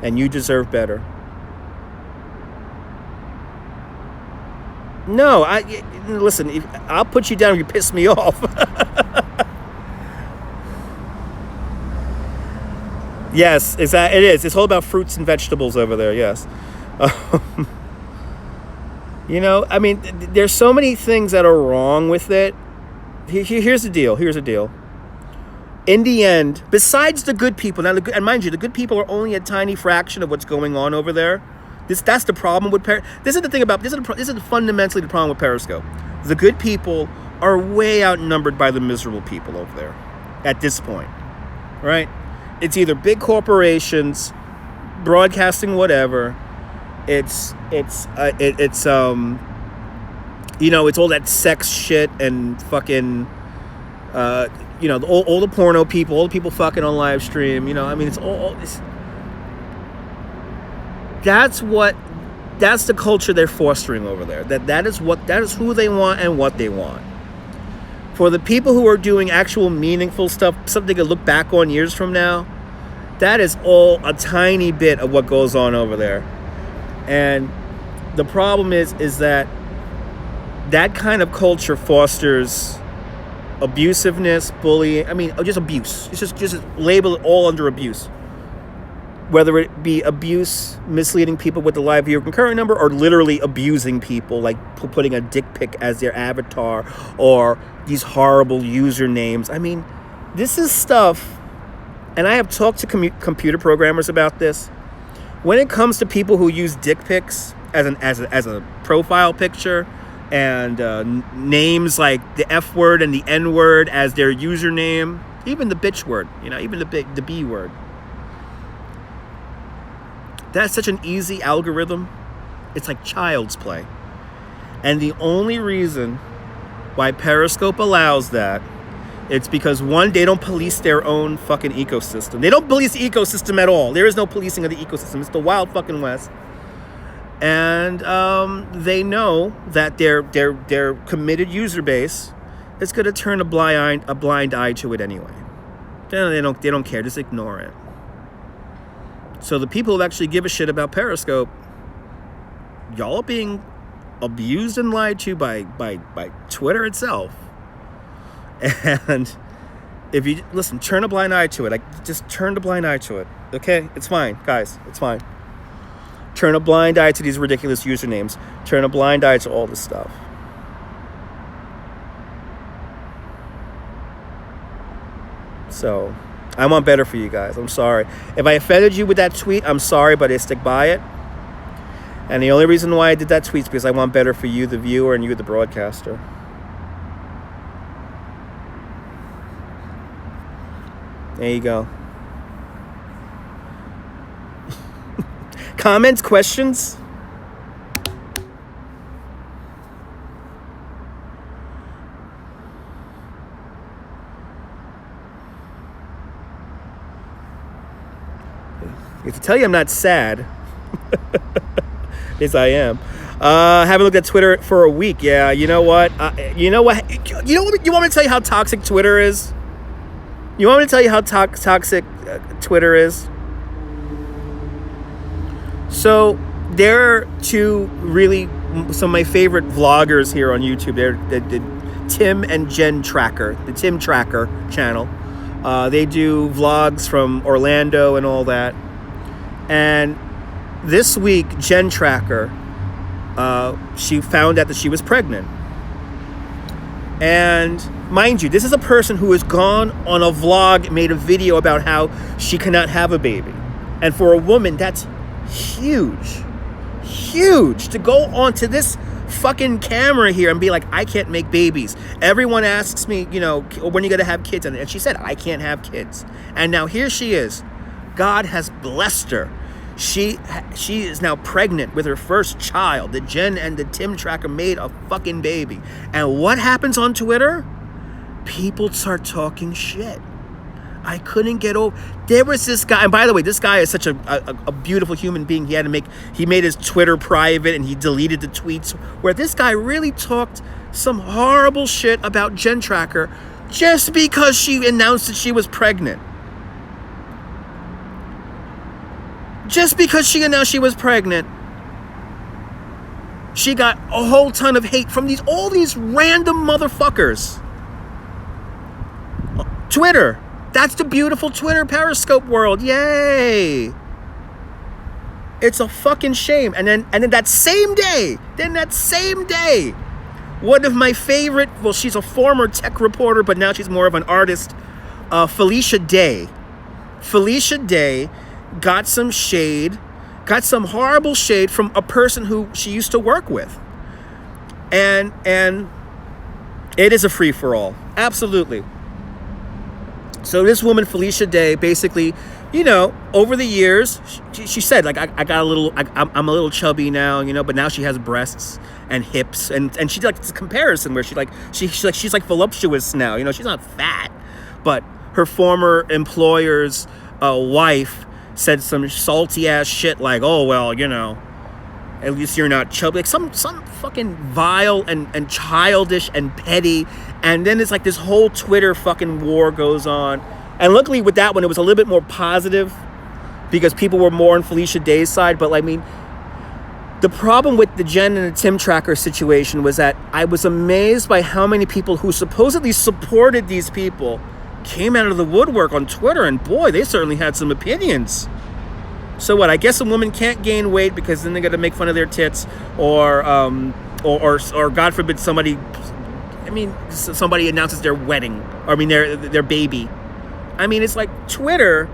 And you deserve better. No, listen, I'll put you down if you piss me off. Yes, it is. It's all about fruits and vegetables over there, yes. You know, I mean, there's so many things that are wrong with it. Here's the deal. In the end, besides the good people, and mind you, the good people are only a tiny fraction of what's going on over there. That's the problem with this is fundamentally the problem with Periscope. The good people are way outnumbered by the miserable people over there at this point, right? It's either big corporations broadcasting whatever. It's you know, it's all that sex shit and fucking you know, all the porno people, all the people fucking on live stream. You know, I mean, it's all this. That's the culture they're fostering over there. That is who they want and what they want. For the people who are doing actual meaningful stuff, something to look back on years from now, that is all a tiny bit of what goes on over there. And the problem is that kind of culture fosters abusiveness, bullying. I mean, just abuse. It's just label it all under abuse. Whether it be abuse, misleading people with the live viewer concurrent number, or literally abusing people, like putting a dick pic as their avatar, or these horrible usernames. I mean, this is stuff, and I have talked to computer programmers about this. When it comes to people who use dick pics as a profile picture, and names like the F word and the N word as their username, even the bitch word, you know, even the B word. That's such an easy algorithm. It's like child's play. And the only reason why Periscope allows that, it's because, one, they don't police their own fucking ecosystem. They don't police the ecosystem at all. There is no policing of the ecosystem. It's the wild fucking West. And they know that their committed user base is going to turn a blind eye to it anyway. They don't care. Just ignore it. So the people who actually give a shit about Periscope, y'all are being abused and lied to by Twitter itself. And if you listen, turn a blind eye to it. Like, just turn a blind eye to it. Okay, it's fine, guys. It's fine. Turn a blind eye to these ridiculous usernames. Turn a blind eye to all this stuff. So, I want better for you guys. I'm sorry. If I offended you with that tweet, I'm sorry, but I stick by it. And the only reason why I did that tweet is because I want better for you, the viewer, and you, the broadcaster. There you go. Comments, questions? I have to tell you I'm not sad. Yes, I am. Haven't looked at Twitter for a week. Yeah, you know what? You want me to tell you how toxic Twitter is? You want me to tell you how toxic Twitter is? So there are two some of my favorite vloggers here on YouTube. They're the Tim and Jen Tracker, the Tim Tracker channel. They do vlogs from Orlando and all that. And this week, Jen Tracker, she found out that she was pregnant. And mind you, this is a person who has gone on a vlog, made a video about how she cannot have a baby. And for a woman, that's huge. Huge. To go onto this fucking camera here and be like, I can't make babies. Everyone asks me, when are you going to have kids? And she said, I can't have kids. And now here she is. God has blessed her. She is now pregnant with her first child. The Jen and the Tim Tracker made a fucking baby. And what happens on Twitter? People start talking shit. I couldn't get over. There was this guy, and by the way, this guy is such a beautiful human being. He made his Twitter private and he deleted the tweets where this guy really talked some horrible shit about Jen Tracker just because she announced that she was pregnant. Just because she announced she was pregnant, she got a whole ton of hate from all these random motherfuckers. Twitter. That's the beautiful Twitter Periscope world. Yay. It's a fucking shame. And then that same day, one of my favorite, well, she's a former tech reporter, but now she's more of an artist, Felicia Day. Felicia Day got some horrible shade from a person who she used to work with. And it is a free-for-all. Absolutely. So this woman, Felicia Day, basically, over the years, she said, like, I'm a little chubby now, but now she has breasts and hips, and she did like this comparison where she's like voluptuous now, she's not fat, but her former employer's wife said some salty ass shit like, oh well, at least you're not chubby, like some fucking vile and childish and petty. And then it's like this whole Twitter fucking war goes on. And luckily with that one, it was a little bit more positive because people were more on Felicia Day's side. But the problem with the Jen and the Tim Tracker situation was that I was amazed by how many people who supposedly supported these people came out of the woodwork on Twitter. And boy, they certainly had some opinions. So what? I guess a woman can't gain weight because then they're gonna make fun of their tits, or God forbid somebody announces their wedding, or their baby. It's like Twitter,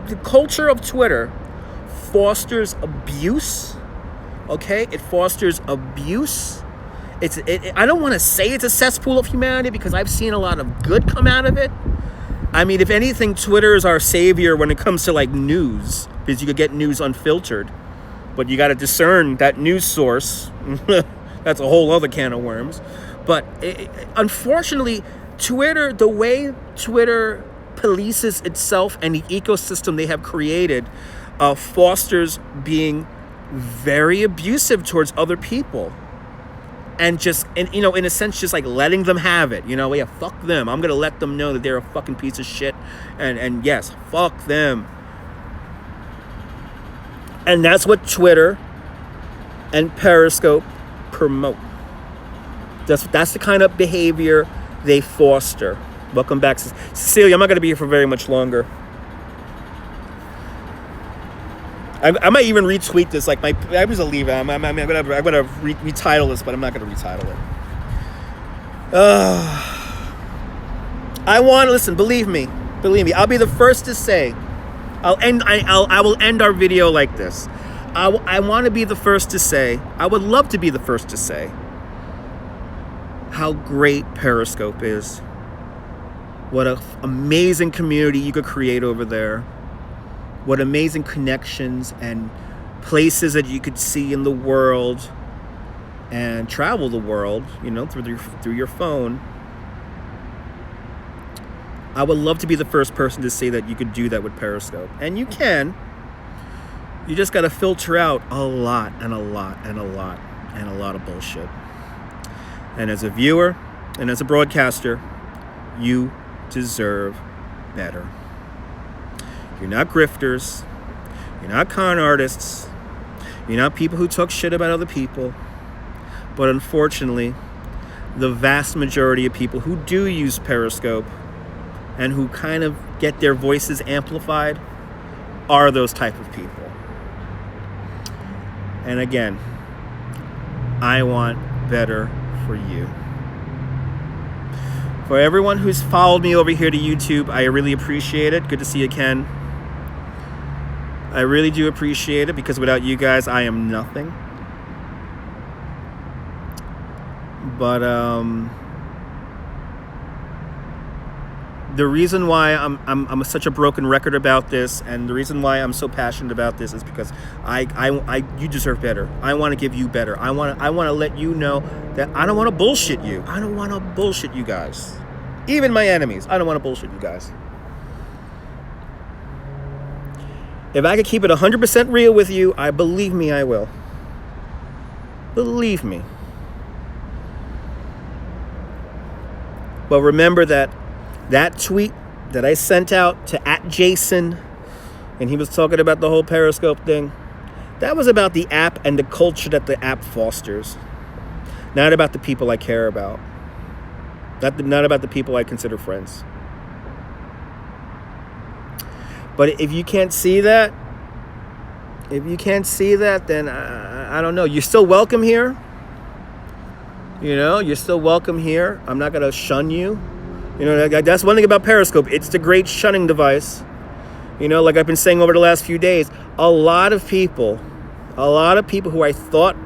the culture of Twitter fosters abuse. Okay, it fosters abuse. I don't want to say it's a cesspool of humanity because I've seen a lot of good come out of it. If anything, Twitter is our savior when it comes to news, because you could get news unfiltered, but you got to discern that news source. That That's a whole other can of worms. But unfortunately, Twitter, the way Twitter polices itself and the ecosystem they have created, fosters being very abusive towards other people. And just, in a sense, just like letting them have it. Yeah, fuck them. I'm going to let them know that they're a fucking piece of shit. And yes, fuck them. And that's what Twitter and Periscope promote. That's the kind of behavior they foster. Welcome back, Cecilia. I'm not going to be here for very much longer. I might even retweet this. Like I was a leave. I'm gonna retitle this, but I'm not gonna retitle it. I want to listen. Believe me. I'll be the first to say. I will end our video like this. I want to be the first to say. I would love to be the first to say how great Periscope is. What an amazing community you could create over there. What amazing connections and places that you could see in the world and travel the world, through your phone. I would love to be the first person to say that you could do that with Periscope. And you can. You just got to filter out a lot and a lot and a lot and a lot of bullshit. And as a viewer and as a broadcaster, you deserve better. You're not grifters. You're not con artists. You're not people who talk shit about other people. But unfortunately, the vast majority of people who do use Periscope and who kind of get their voices amplified are those type of people. And again, I want better for you. For everyone who's followed me over here to YouTube, I really appreciate it. Good to see you, Ken. I really do appreciate it, because without you guys, I am nothing. But the reason why I'm such a broken record about this, and the reason why I'm so passionate about this, is because you deserve better. I want to give you better. I want to let you know that I don't want to bullshit you. I don't want to bullshit you guys. Even my enemies, I don't want to bullshit you guys. If I could keep it 100% real with you, believe me, I will. Believe me. But remember that tweet that I sent out to @Jason, and he was talking about the whole Periscope thing, that was about the app and the culture that the app fosters. Not about the people I care about. Not about the people I consider friends. But if you can't see that, then I don't know. You're still welcome here. You're still welcome here. I'm not going to shun you. That's one thing about Periscope. It's the great shunning device. Like I've been saying over the last few days, a lot of people who I thought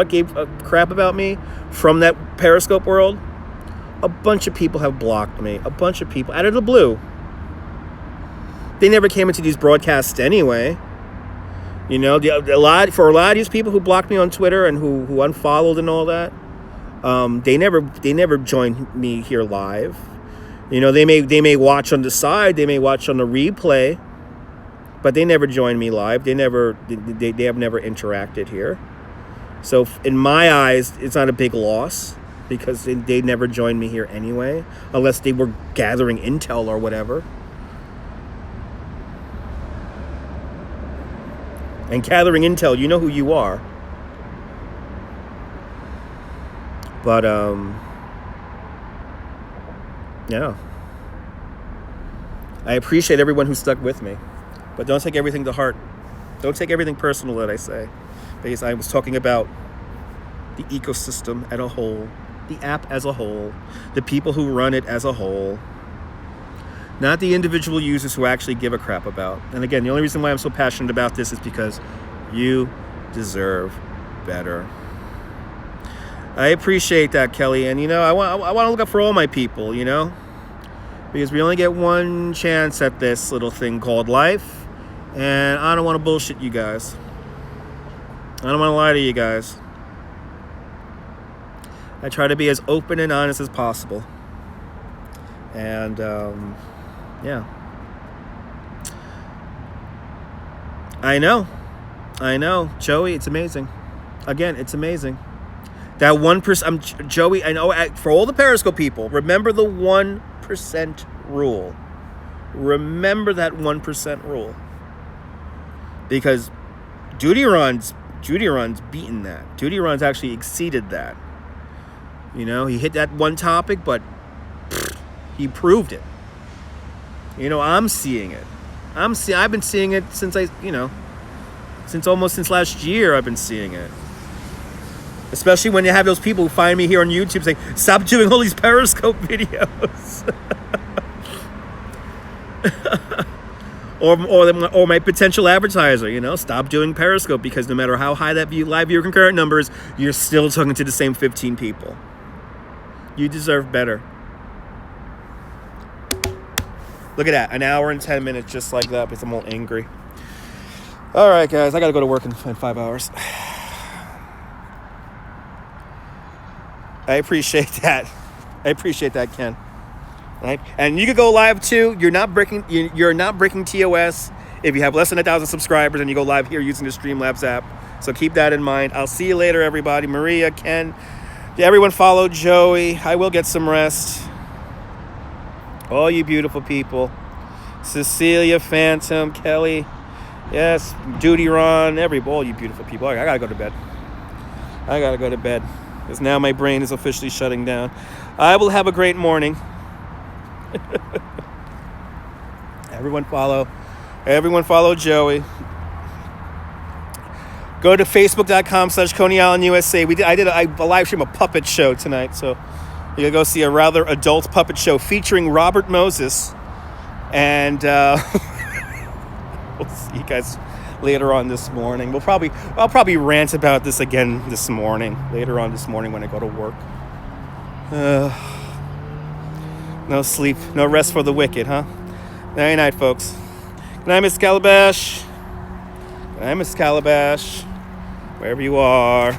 gave a crap about me from that Periscope world, a bunch of people have blocked me. A bunch of people out of the blue. They never came into these broadcasts anyway. For a lot of these people who blocked me on Twitter and who unfollowed and all that, they never joined me here live. They may watch on the side, they may watch on the replay, but they never joined me live. They have never interacted here. So in my eyes, it's not a big loss, because they never joined me here anyway, unless they were gathering intel or whatever. And gathering intel, you know who you are. But, yeah. I appreciate everyone who stuck with me. But don't take everything to heart. Don't take everything personal that I say. Because I was talking about the ecosystem as a whole, the app as a whole, the people who run it as a whole. Not the individual users who actually give a crap about. And again, the only reason why I'm so passionate about this is because you deserve better. I appreciate that, Kelly. And, I want to look out for all my people, because we only get one chance at this little thing called life. And I don't want to bullshit you guys. I don't want to lie to you guys. I try to be as open and honest as possible. And, yeah. I know. Joey, it's amazing. Again, it's amazing. That 1%, Joey, I know, for all the Periscope people, remember the 1% rule. Remember that 1% rule. Because Duty Run's beaten that. Duty Run's actually exceeded that. You know, he hit that one topic, but he proved it. You know, I'm seeing it. I've been seeing it since since last year. I've been seeing it. Especially when you have those people who find me here on YouTube saying, "Stop doing all these Periscope videos." or my potential advertiser, you know, stop doing Periscope, because no matter how high that live viewer concurrent numbers, you're still talking to the same 15 people. You deserve better. Look at that, an hour and 10 minutes just like that, because I'm all angry. All right, guys, I got to go to work in 5 hours. I appreciate that. Ken. Right? And you could go live too. You're not breaking TOS if you have less than 1,000 subscribers and you go live here using the Streamlabs app. So keep that in mind. I'll see you later, everybody. Maria, Ken, everyone follow Joey. I will get some rest. All you beautiful people. Cecilia, Phantom, Kelly, yes, Duty Ron, all you beautiful people. I gotta go to bed. Because now my brain is officially shutting down. I will have a great morning. Everyone follow Joey. Go to facebook.com/Coney Island USA. I did a live stream, a puppet show tonight, so you can go see a rather adult puppet show featuring Robert Moses, and we'll see you guys later on this morning. I'll probably rant about this again later on this morning when I go to work. No sleep, no rest for the wicked, huh? Night night, folks. Good night, Miss Calabash. Wherever you are.